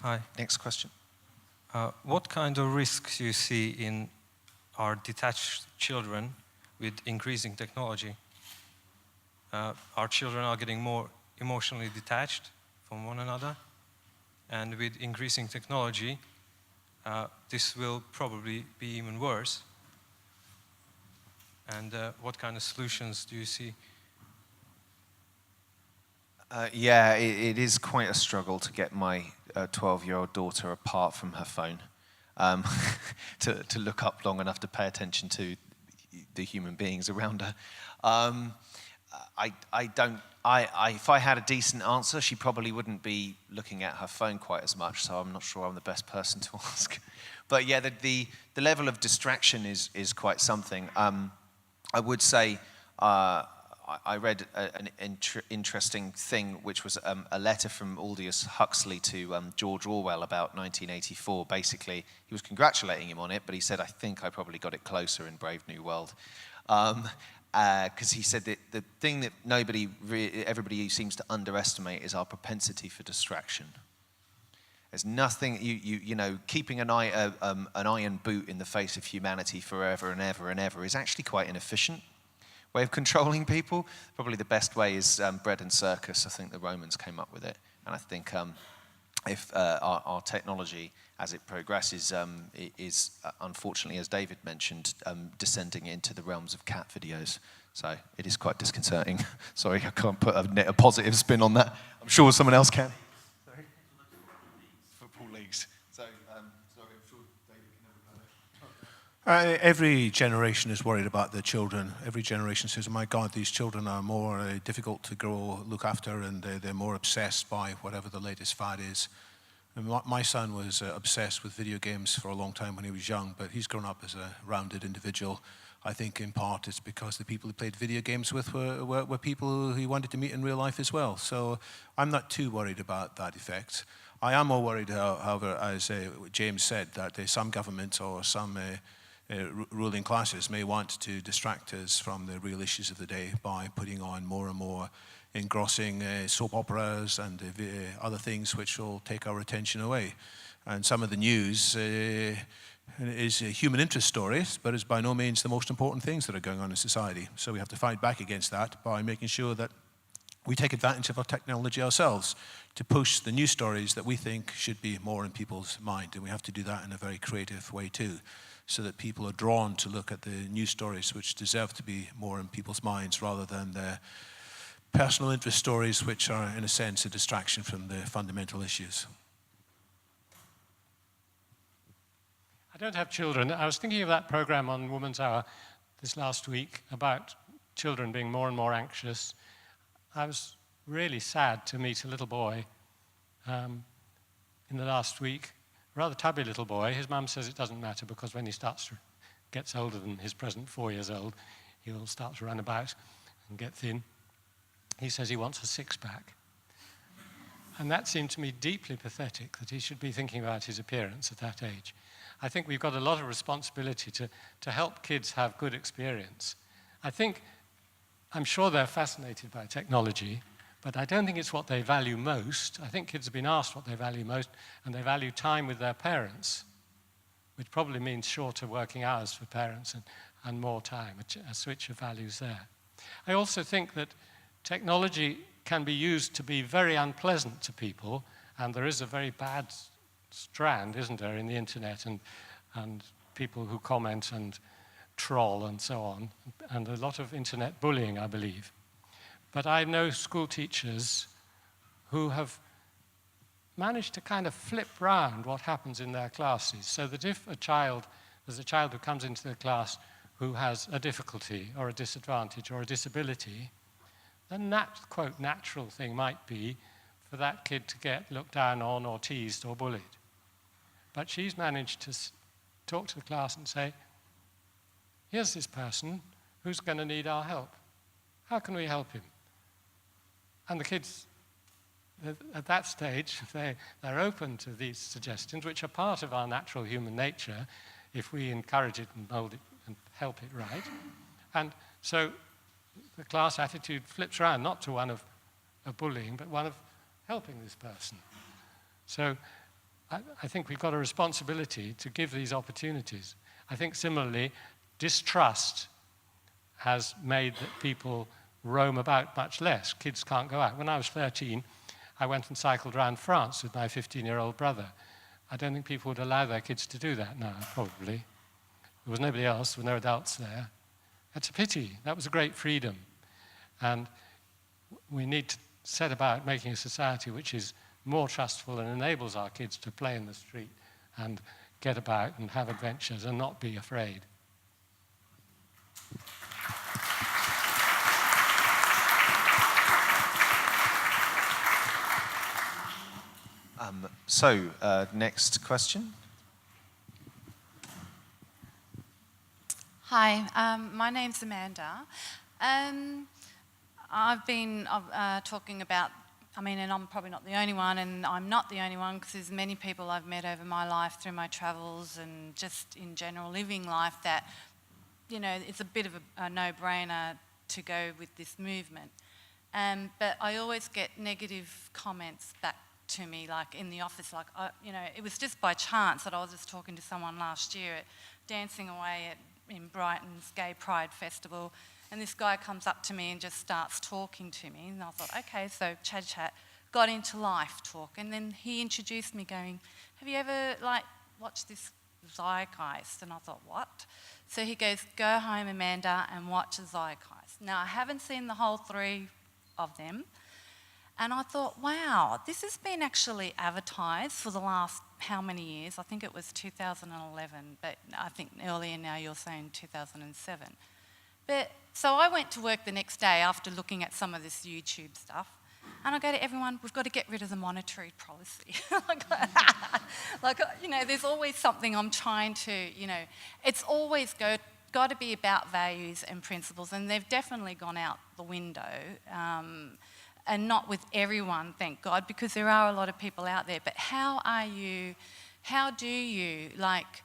S12: Hi.
S6: Next question.
S12: What kind of risks you see in our detached children with increasing technology? Our children are getting more emotionally detached from one another, and with increasing technology, this will probably be even worse. And what kind of solutions do you see?
S6: Yeah, it is quite a struggle to get my 12-year-old daughter apart from her phone, to look up long enough to pay attention to the human beings around her. If I had a decent answer, she probably wouldn't be looking at her phone quite as much, so I'm not sure I'm the best person to ask. But yeah, the level of distraction is quite something. I would say I read an interesting thing, which was a letter from Aldous Huxley to George Orwell about 1984. Basically, he was congratulating him on it, but he said, I think I probably got it closer in Brave New World. Because he said that the thing that everybody seems to underestimate is our propensity for distraction. There's nothing, you know, keeping an iron boot in the face of humanity forever and ever and ever is actually quite inefficient way of controlling people. Probably the best way is bread and circus. I think the Romans came up with it. And I think if our technology, as it progresses, is unfortunately, as David mentioned, descending into the realms of cat videos. So it is quite disconcerting. Sorry, I can't put a positive spin on that. I'm sure someone else can. Sorry? Football leagues. So, sorry, I'm sure David can never go there.
S5: Every generation is worried about their children. Every generation says, oh my God, these children are more difficult to look after, and they're more obsessed by whatever the latest fad is. And my son was obsessed with video games for a long time when he was young, but he's grown up as a rounded individual. I think in part it's because the people he played video games with were people who he wanted to meet in real life as well. So I'm not too worried about that effect. I am more worried, however, as James said, that some governments or some ruling classes may want to distract us from the real issues of the day by putting on more and more engrossing soap operas and other things which will take our attention away. And some of the news is human interest stories, but is by no means the most important things that are going on in society. So we have to fight back against that by making sure that we take advantage of our technology ourselves to push the news stories that we think should be more in people's mind. And we have to do that in a very creative way too, so that people are drawn to look at the news stories which deserve to be more in people's minds rather than the personal interest stories which are, in a sense, a distraction from the fundamental issues.
S10: I don't have children. I was thinking of that program on Woman's Hour this last week about children being more and more anxious. I was really sad to meet a little boy in the last week, a rather tubby little boy. His mum says it doesn't matter because when he gets older than his present 4 years old, he'll start to run about and get thin. He says he wants a six-pack. And that seemed to me deeply pathetic, that he should be thinking about his appearance at that age. I think we've got a lot of responsibility to help kids have good experience. I'm sure they're fascinated by technology, but I don't think it's what they value most. I think kids have been asked what they value most, and they value time with their parents, which probably means shorter working hours for parents and more time, a switch of values there. I also think that technology can be used to be very unpleasant to people, and there is a very bad strand, isn't there, in the internet, and people who comment and troll and so on, and a lot of internet bullying, I believe. But I know school teachers who have managed to kind of flip round what happens in their classes, so that if there's a child who comes into the class who has a difficulty or a disadvantage or a disability, then that, quote, natural thing might be for that kid to get looked down on or teased or bullied. But she's managed to talk to the class and say, here's this person who's going to need our help. How can we help him? And the kids, at that stage, they're open to these suggestions, which are part of our natural human nature, if we encourage it and mold it and help it right. And so the class attitude flips around, not to one of bullying, but one of helping this person. So I think we've got a responsibility to give these opportunities. I think similarly, distrust has made that people roam about much less. Kids can't go out. When I was 13, I went and cycled around France with my 15-year-old brother. I don't think people would allow their kids to do that now, probably. There was nobody else, there were no adults there. That's a pity. That was a great freedom. And we need to set about making a society which is more trustful and enables our kids to play in the street and get about and have adventures and not be afraid.
S6: Next question.
S13: Hi, my name's Amanda. I've been talking about, and I'm probably not the only one, and I'm not the only one because there's many people I've met over my life through my travels and just in general living life that, it's a bit of a no-brainer to go with this movement. But I always get negative comments back to me, like in the office, it was just by chance that I was just talking to someone last year at Dancing Away in Brighton's Gay Pride Festival, and this guy comes up to me and just starts talking to me, and I thought, okay, so chat, got into life talk, and then he introduced me going, have you ever watched this Zeitgeist? And I thought, what? So he goes, go home, Amanda, and watch Zeitgeist. Now, I haven't seen the whole 3 of them, and I thought, wow, this has been actually advertised for the last how many years? I think it was 2011, but I think earlier now you're saying 2007. So I went to work the next day after looking at some of this YouTube stuff, and I go to everyone, we've got to get rid of the monetary policy. There's always something I'm trying to, it's always got to be about values and principles, and they've definitely gone out the window. and not with everyone, thank God, because there are a lot of people out there. But how do you, like,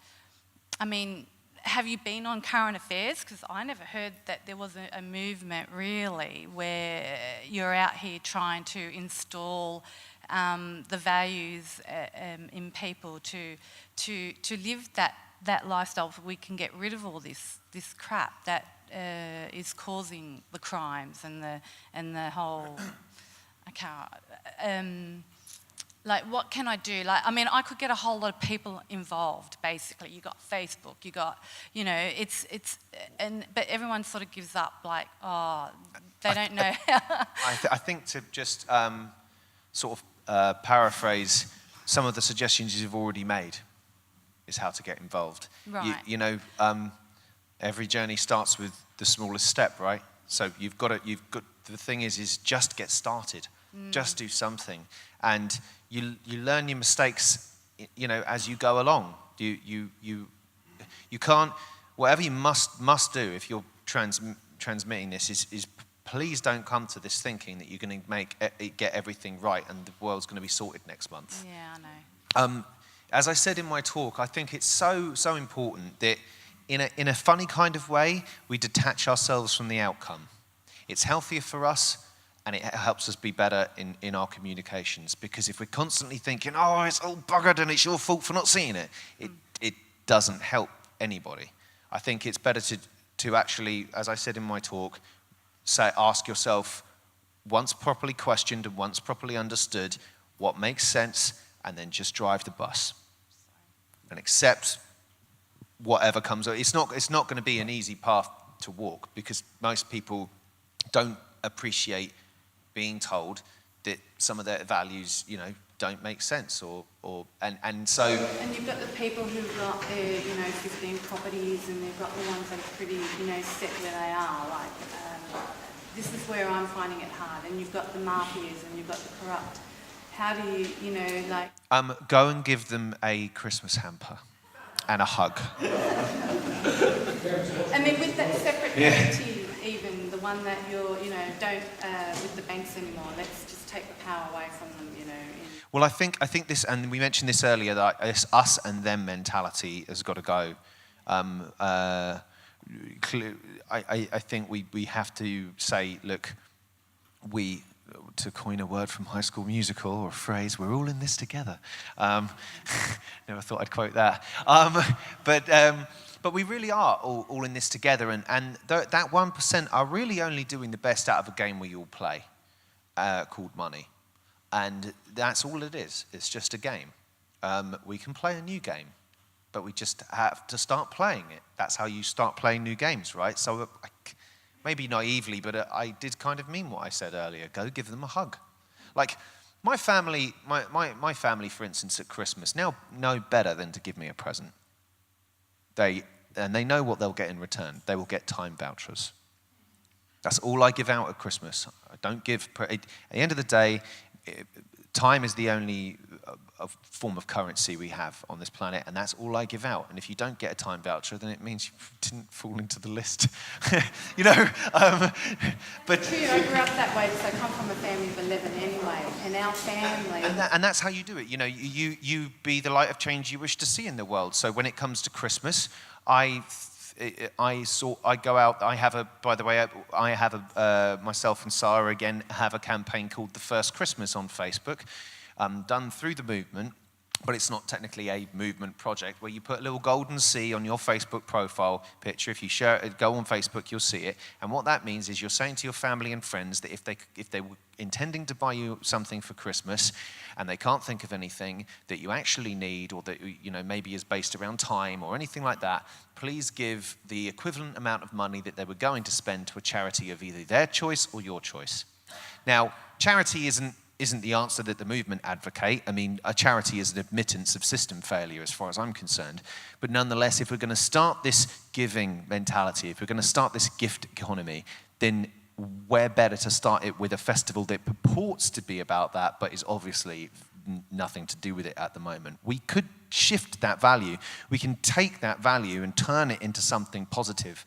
S13: I mean, have you been on current affairs? Because I never heard that there was a movement really where you're out here trying to install the values in people to live that lifestyle, so we can get rid of all this crap that is causing the crimes and the whole. I can't. Like, what can I do? Like, I mean, I could get a whole lot of people involved, basically. You got Facebook, you got, you know, but everyone sort of gives up, like, oh, they don't know.
S6: I think to just sort of paraphrase some of the suggestions you've already made is how to get involved.
S13: Right.
S6: You know, every journey starts with the smallest step, right? So the thing is just get started. Just do something. And you learn your mistakes, you know, as you go along. You can't, whatever you must do if you're transmitting this is please don't come to this thinking that you're going to get everything right and the world's going to be sorted next month.
S13: Yeah, I know.
S6: As I said in my talk, I think it's so important that in a funny kind of way, we detach ourselves from the outcome. It's healthier for us, and it helps us be better in our communications. Because if we're constantly thinking, oh, it's all buggered and it's your fault for not seeing it, it doesn't help anybody. I think it's better to actually, as I said in my talk, ask yourself, once properly questioned and once properly understood, what makes sense, and then just drive the bus. And accept whatever comes. It's not going to be an easy path to walk, because most people don't appreciate being told that some of their values, you know, don't make sense, and so.
S13: And you've got the people who've got their, you know, 15 properties, and they've got the ones that are pretty, you know, set where they are. Like, this is where I'm finding it hard. And you've got the mafias, and you've got the corrupt. How do you, you know, like?
S6: Go and give them a Christmas hamper and a hug.
S13: I mean, with that separate entity, even the one that you're, you know, don't with the banks anymore. Let's just take the power away from them, you know.
S6: Well, I think this, and we mentioned this earlier, that this us and them mentality has got to go. I think we have to say, look, to coin a word from High School Musical, or a phrase, we're all in this together. Never thought I'd quote that. But we really are all in this together, and that 1% are really only doing the best out of a game we all play, called money. And that's all it is. It's just a game. We can play a new game, but we just have to start playing it. That's how you start playing new games, right? So maybe naively, but I did kind of mean what I said earlier. Go give them a hug. Like, my family, my family, for instance, at Christmas now know better than to give me a present. They know what they'll get in return. They will get time vouchers. That's all I give out at Christmas. I don't give, at the end of the day, time is the only form of currency we have on this planet, and that's all I give out. And if you don't get a time voucher, then it means you didn't fall into the list. You know? But
S13: true, I grew up that way because I come from a family of 11 anyway, and our family.
S6: And that's how you do it. You know, you be the light of change you wish to see in the world. So when it comes to Christmas, I go out. Myself and Sarah again have a campaign called The First Christmas on Facebook, done through the movement, but it's not technically a movement project, where you put a little golden C on your Facebook profile picture. If you share it, go on Facebook, you'll see it. And what that means is you're saying to your family and friends that if they were intending to buy you something for Christmas and they can't think of anything that you actually need, or that, you know, maybe is based around time or anything like that, please give the equivalent amount of money that they were going to spend to a charity of either their choice or your choice. Now, charity isn't the answer that the movement advocate. I mean, a charity is an admittance of system failure as far as I'm concerned. But nonetheless, if we're going to start this giving mentality, if we're going to start this gift economy, then where better to start it with a festival that purports to be about that, but is obviously nothing to do with it at the moment. We could shift that value. We can take that value and turn it into something positive.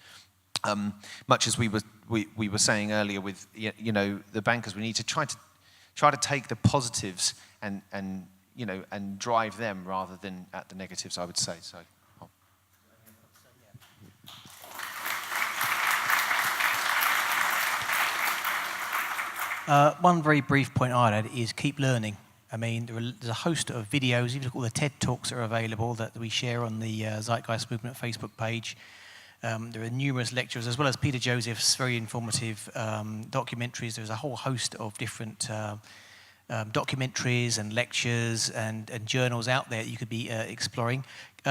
S6: much as we were saying earlier with the bankers, we need to try to take the positives and drive them rather than at the negatives, I would say. So.
S2: One very brief point I'd add is keep learning. I mean, there's a host of videos, even all the TED Talks that are available that we share on the Zeitgeist Movement Facebook page. There are numerous lectures, as well as Peter Joseph's very informative documentaries. There's a whole host of different documentaries and lectures and journals out there that you could be exploring.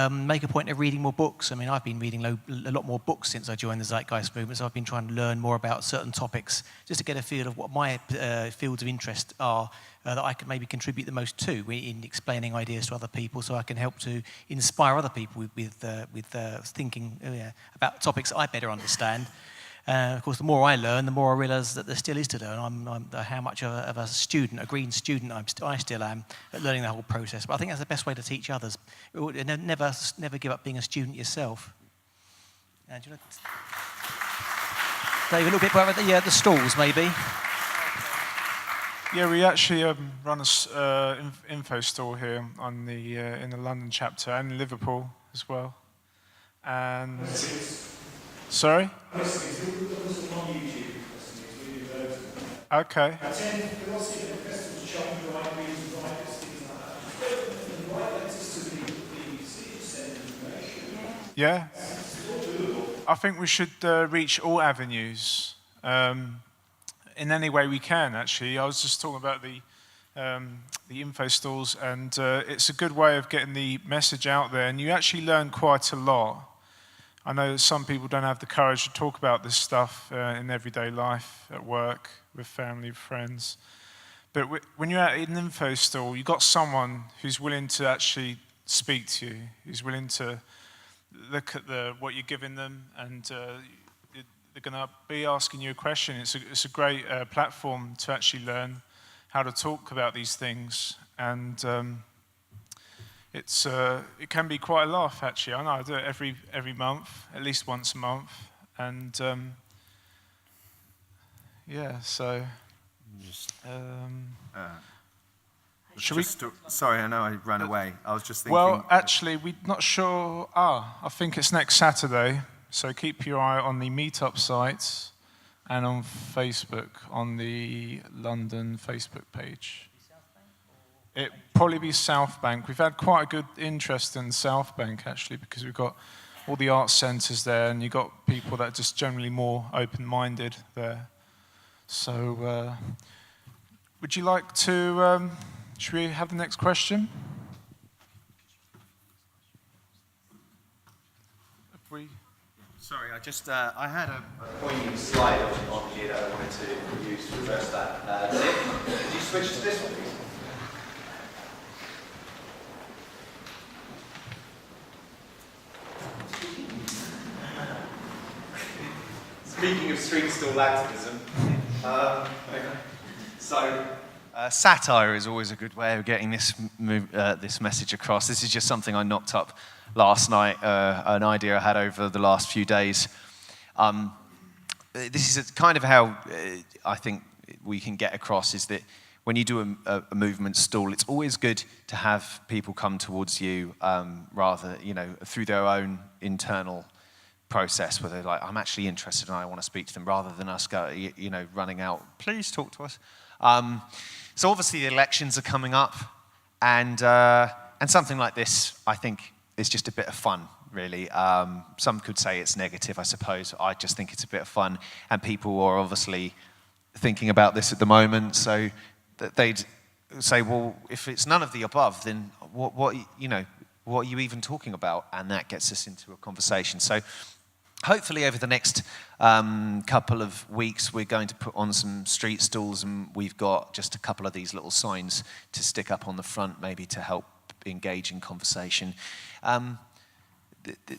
S2: Make a point of reading more books. I mean, I've been reading a lot more books since I joined the Zeitgeist Movement, so I've been trying to learn more about certain topics just to get a feel of what my fields of interest are that I can maybe contribute the most to in explaining ideas to other people, so I can help to inspire other people with thinking about topics I better understand. Of course, the more I learn, the more I realise that there still is to learn. How much of a student, a green student I still am at learning the whole process. But I think that's the best way to teach others. Never give up being a student yourself. Do you know, Dave, a little bit about the stalls, maybe?
S14: Yeah, we actually run an info store here on in the London chapter and in Liverpool as well. And sorry? Okay. Yeah. I think we should reach all avenues in any way we can, actually. I was just talking about the info stalls, and it's a good way of getting the message out there, and you actually learn quite a lot. I know some people don't have the courage to talk about this stuff in everyday life, at work, with family, friends. But when you're at an info stall, you've got someone who's willing to actually speak to you, who's willing to look at what you're giving them, and they're going to be asking you a question. It's a great platform to actually learn how to talk about these things, and it can be quite a laugh, actually. I know I do it every month, at least once a month, and yeah. So, should we?
S1: Sorry, I know I ran away. I was just thinking.
S14: Well, actually, we're not sure. I think it's next Saturday. So keep your eye on the meetup sites and on Facebook, on the London Facebook page. It'd probably be South Bank. We've had quite a good interest in South Bank, actually, because we've got all the arts centres there, and you've got people that are just generally more open-minded there. So would you like to, should we have the next question? If we...
S6: Sorry, I had a poignant slide on here that I wanted to use to address that. Could you switch to this one, please? Speaking of street stall activism, satire is always a good way of getting this message across. This is just something I knocked up last night, an idea I had over the last few days. This is kind of how I think we can get across is that when you do a movement stall, it's always good to have people come towards you rather, through their own internal process where they're like, I'm actually interested and I want to speak to them, rather than us running out, please talk to us. So obviously the elections are coming up, and something like this, I think, is just a bit of fun, really. Some could say it's negative, I suppose. I just think it's a bit of fun, and people are obviously thinking about this at the moment, so that they'd say, well, if it's none of the above, then what are you even talking about? And that gets us into a conversation. So hopefully over the next couple of weeks, we're going to put on some street stalls, and we've got just a couple of these little signs to stick up on the front, maybe to help engage in conversation.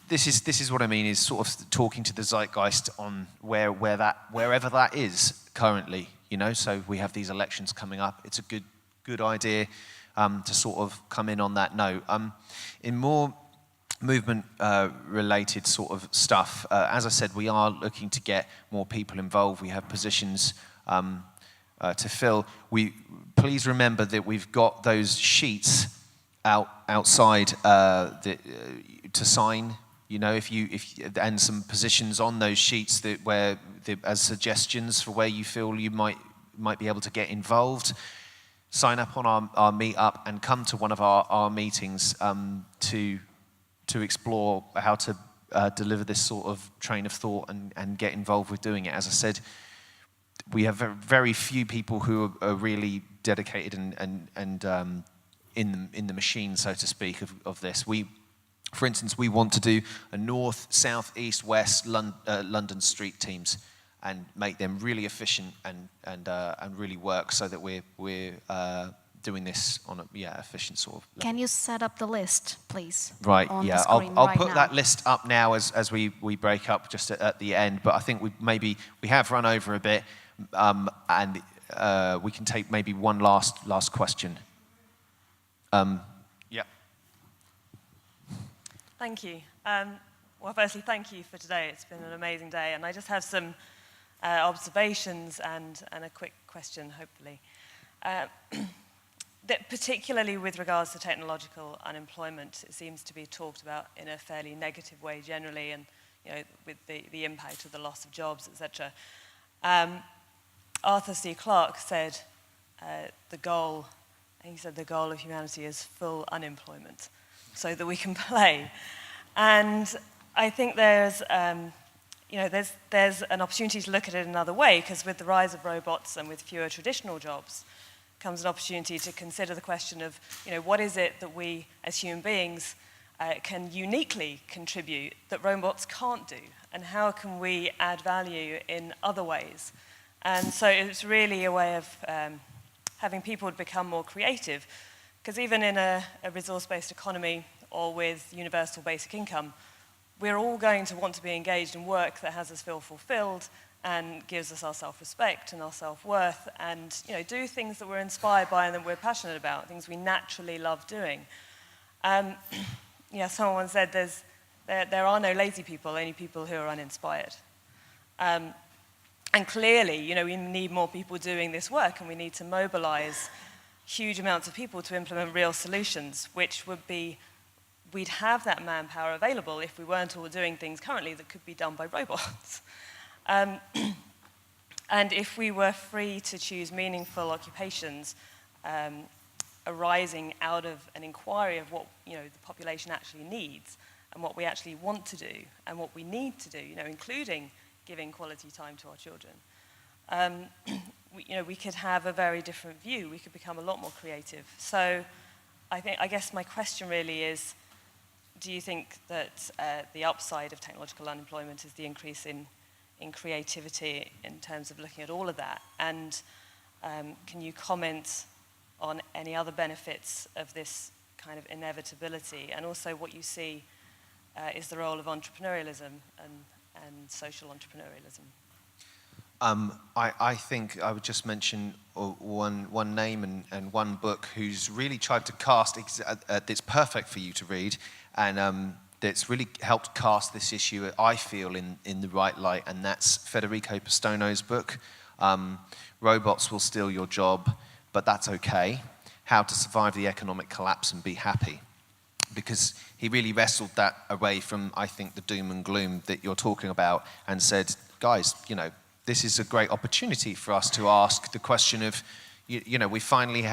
S6: This is what I mean, is sort of talking to the zeitgeist on wherever that is currently, So we have these elections coming up. It's a good idea to sort of come in on that note. In more movement-related sort of stuff. As I said, we are looking to get more people involved. We have positions to fill. Please remember that we've got those sheets outside to sign. You know, and some positions on those sheets as suggestions for where you feel you might be able to get involved. Sign up on our meetup and come to one of our meetings to explore how to deliver this sort of train of thought and get involved with doing it. As I said, we have very few people who are really dedicated and in the machine, so to speak, of this. For instance, we want to do a north, south, east, west London street teams and make them really efficient and really work so that we're doing this on a efficient sort of level.
S15: Can you set up the list, please?
S6: Right,
S15: on
S6: yeah.
S15: the screen
S6: I'll
S15: right
S6: put
S15: now.
S6: that list up now as we break up just at the end, but I think we have run over a bit, and we can take maybe one last question. Yeah.
S16: Thank you. Well, firstly, thank you for today. It's been an amazing day, and I just have some observations and a quick question, hopefully. That particularly with regards to technological unemployment, it seems to be talked about in a fairly negative way generally, and with the impact of the loss of jobs, etc. Arthur C. Clarke said the goal of humanity is full unemployment, so that we can play. And I think there's an opportunity to look at it another way, because with the rise of robots and with fewer traditional jobs comes an opportunity to consider the question of, what is it that we as human beings can uniquely contribute that robots can't do, and how can we add value in other ways? And so it's really a way of having people become more creative, because even in a resource-based economy or with universal basic income, we're all going to want to be engaged in work that has us feel fulfilled and gives us our self-respect and our self-worth, and do things that we're inspired by and that we're passionate about, things we naturally love doing. Someone said there are no lazy people, only people who are uninspired. And clearly, we need more people doing this work, and we need to mobilize huge amounts of people to implement real solutions, which would be, we'd have that manpower available if we weren't all doing things currently that could be done by robots. And if we were free to choose meaningful occupations arising out of an inquiry of what the population actually needs and what we actually want to do and what we need to do, including giving quality time to our children, we could have a very different view. We could become a lot more creative. So I guess my question really is, do you think that the upside of technological unemployment is the increase in creativity in terms of looking at all of that? And can you comment on any other benefits of this kind of inevitability, and also what you see is the role of entrepreneurialism and social entrepreneurialism?
S6: I think I would just mention one name and one book who's really tried to cast, that's perfect for you to read, and that's really helped cast this issue, I feel, in the right light, and that's Federico Pastono's book, Robots Will Steal Your Job, But That's Okay, How to Survive the Economic Collapse and Be Happy. Because he really wrestled that away from, I think, the doom and gloom that you're talking about, and said, guys, this is a great opportunity for us to ask the question of, we finally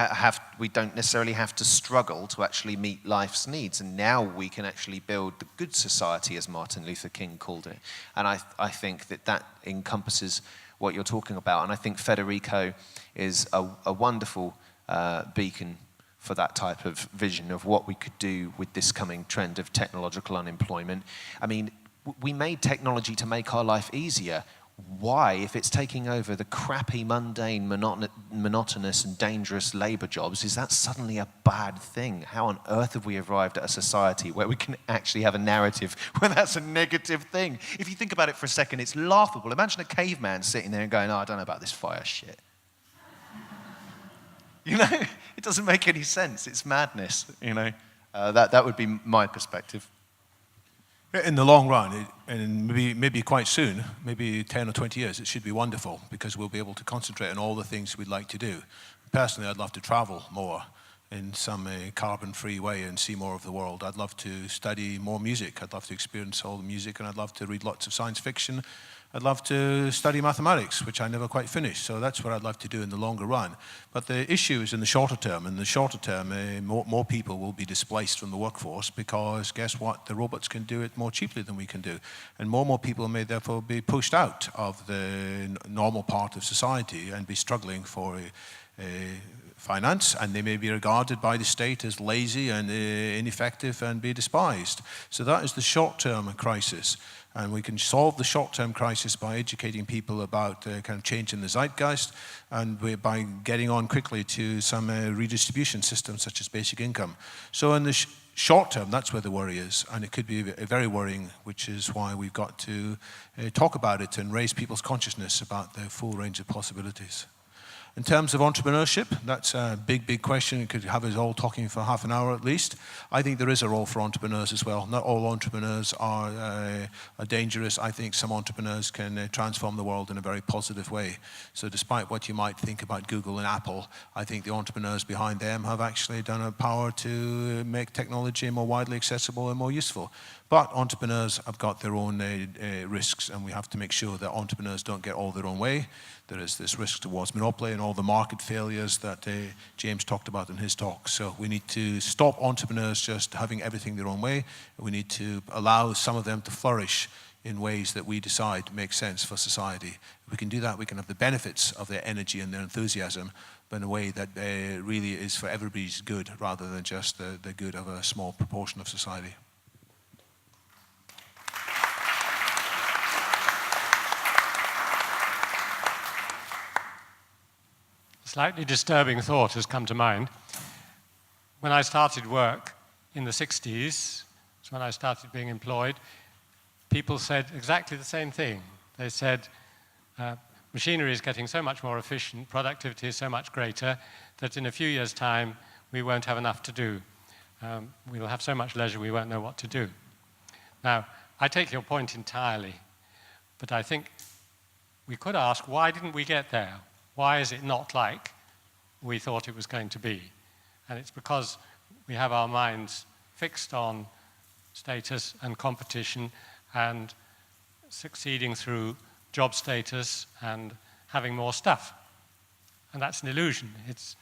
S6: we don't necessarily have to struggle to actually meet life's needs, and now we can actually build the good society, as Martin Luther King called it. And I think that encompasses what you're talking about, and I think Federico is a wonderful beacon for that type of vision of what we could do with this coming trend of technological unemployment. I mean, we made technology to make our life easier. Why, if it's taking over the crappy, mundane, monotonous and dangerous labor jobs, is that suddenly a bad thing? How on earth have we arrived at a society where we can actually have a narrative where that's a negative thing? If you think about it for a second, it's laughable. Imagine a caveman sitting there and going, I don't know about this fire shit. It doesn't make any sense. It's madness, That would be my perspective.
S5: In the long run, and maybe quite soon, maybe 10 or 20 years, it should be wonderful because we'll be able to concentrate on all the things we'd like to do. Personally, I'd love to travel more in some carbon-free way and see more of the world. I'd love to study more music. I'd love to experience all the music, and I'd love to read lots of science fiction. I'd love to study mathematics, which I never quite finished. So that's what I'd love to do in the longer run. But the issue is in the shorter term. In the shorter term, more people will be displaced from the workforce because guess what? The robots can do it more cheaply than we can do. And more people may therefore be pushed out of the normal part of society and be struggling for finance, and they may be regarded by the state as lazy and ineffective and be despised. So that is the short-term crisis. And we can solve the short-term crisis by educating people about kind of change in the zeitgeist, and by getting on quickly to some redistribution systems such as basic income. So in the short term, that's where the worry is, and it could be very worrying, which is why we've got to talk about it and raise people's consciousness about the full range of possibilities. In terms of entrepreneurship, that's a big question. You could have us all talking for half an hour at least. I think there is a role for entrepreneurs as well. Not all entrepreneurs are dangerous. I think some entrepreneurs can transform the world in a very positive way. So despite what you might think about Google and Apple, I think the entrepreneurs behind them have actually done a power to make technology more widely accessible and more useful. But entrepreneurs have got their own risks, and we have to make sure that entrepreneurs don't get all their own way. There is this risk towards monopoly and all the market failures that James talked about in his talk. So we need to stop entrepreneurs just having everything their own way. We need to allow some of them to flourish in ways that we decide make sense for society. If we can do that, we can have the benefits of their energy and their enthusiasm, but in a way that really is for everybody's good rather than just the good of a small proportion of society.
S10: Slightly disturbing thought has come to mind. When I started work in the 60s, that's when I started being employed, people said exactly the same thing. They said, machinery is getting so much more efficient, productivity is so much greater, that in a few years' time, we won't have enough to do. We'll have so much leisure, we won't know what to do. Now, I take your point entirely, but I think we could ask, why didn't we get there? Why is it not like we thought it was going to be? And it's because we have our minds fixed on status and competition and succeeding through job status and having more stuff. And that's an illusion. It's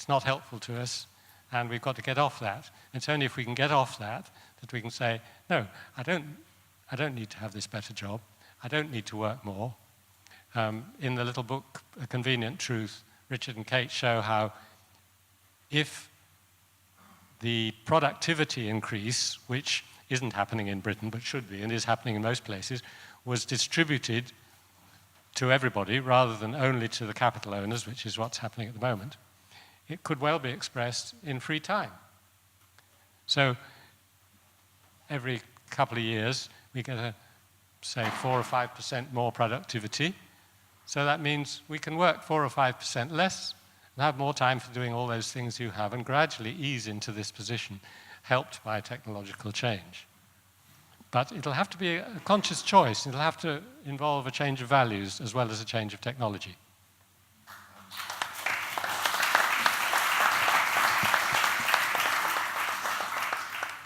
S10: not helpful to us, and we've got to get off that. It's only if we can get off that that we can say, no, I don't need to have this better job. I don't need to work more. In the little book, A Convenient Truth, Richard and Kate show how if the productivity increase, which isn't happening in Britain but should be and is happening in most places, was distributed to everybody rather than only to the capital owners, which is what's happening at the moment, it could well be expressed in free time. So every couple of years we get say 4 or 5% more productivity. So that means we can work 4 or 5% less and have more time for doing all those things you have and gradually ease into this position, helped by technological change. But it'll have to be a conscious choice. It'll have to involve a change of values as well as a change of technology.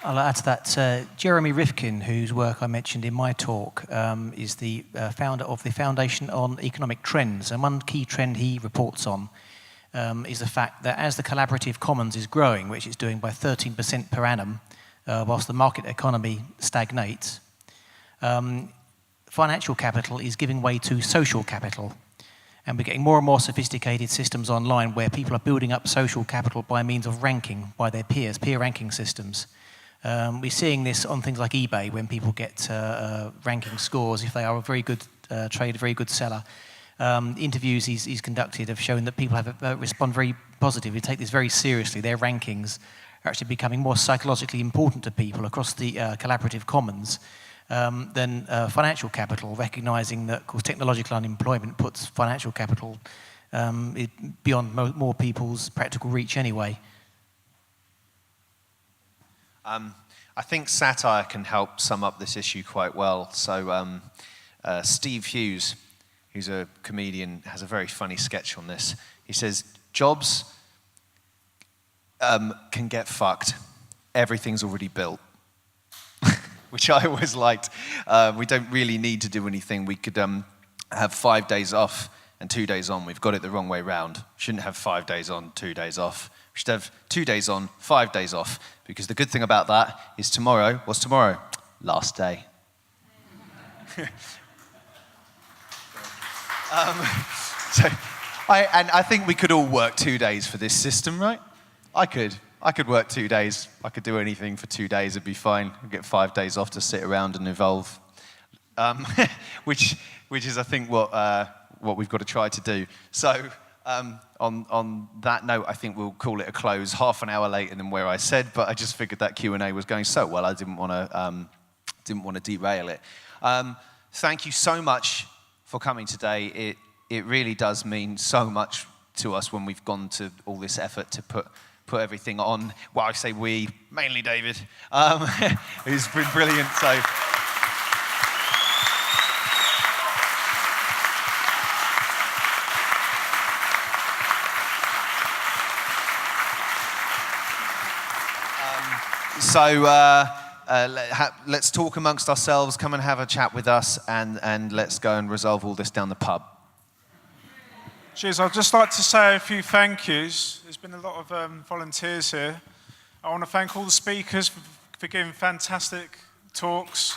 S2: I'll add to that. Jeremy Rifkin, whose work I mentioned in my talk, is the founder of the Foundation on Economic Trends. And one key trend he reports on is the fact that as the collaborative commons is growing, which it's doing by 13% per annum, whilst the market economy stagnates, financial capital is giving way to social capital. And we're getting more and more sophisticated systems online where people are building up social capital by means of ranking by their peers, peer ranking systems. We're seeing this on things like eBay when people get ranking scores if they are a very good trader, very good seller. Interviews he's conducted have shown that people have respond very positively, take this very seriously. Their rankings are actually becoming more psychologically important to people across the collaborative commons than financial capital, recognising that, of course, technological unemployment puts financial capital beyond more people's practical reach anyway.
S6: I think satire can help sum up this issue quite well. So Steve Hughes, who's a comedian, has a very funny sketch on this. He says, jobs can get fucked. Everything's already built. Which I always liked. We don't really need to do anything. We could have 5 days off and 2 days on. We've got it the wrong way round. Shouldn't have 5 days on, 2 days off. We should have 2 days on, 5 days off. Because the good thing about that is tomorrow, what's tomorrow? Last day. I think we could all work 2 days for this system, right? I could work 2 days. I could do anything for 2 days. It'd be fine. I'd get 5 days off to sit around and evolve, which is, I think, what we've got to try to do. So on that note, I think we'll call it a close. Half an hour later than where I said, but I just figured that Q&A was going so well. I didn't want to derail it. Thank you so much for coming today. It really does mean so much to us when we've gone to all this effort to put everything on. Well, I say we, mainly David, who's been brilliant. Let's talk amongst ourselves. Come and have a chat with us, and let's go and resolve all this down the pub.
S14: Cheers. I'd just like to say a few thank yous. There's been a lot of volunteers here. I want to thank all the speakers for giving fantastic talks.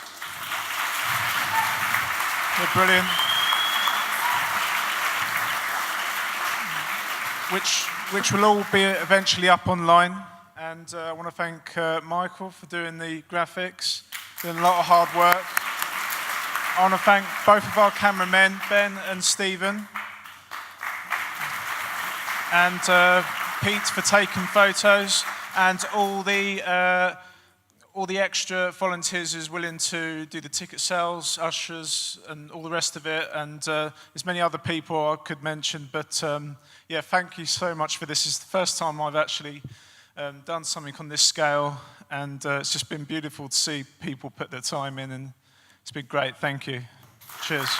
S14: They're brilliant. Which will all be eventually up online. And I want to thank Michael for doing the graphics, doing a lot of hard work. I want to thank both of our cameramen, Ben and Stephen. And Pete for taking photos, and all the extra volunteers who's willing to do the ticket sales, ushers, and all the rest of it, and there's many other people I could mention, but yeah, thank you so much for this. It's the first time I've actually done something on this scale, and it's just been beautiful to see people put their time in, and it's been great. Thank you. Cheers.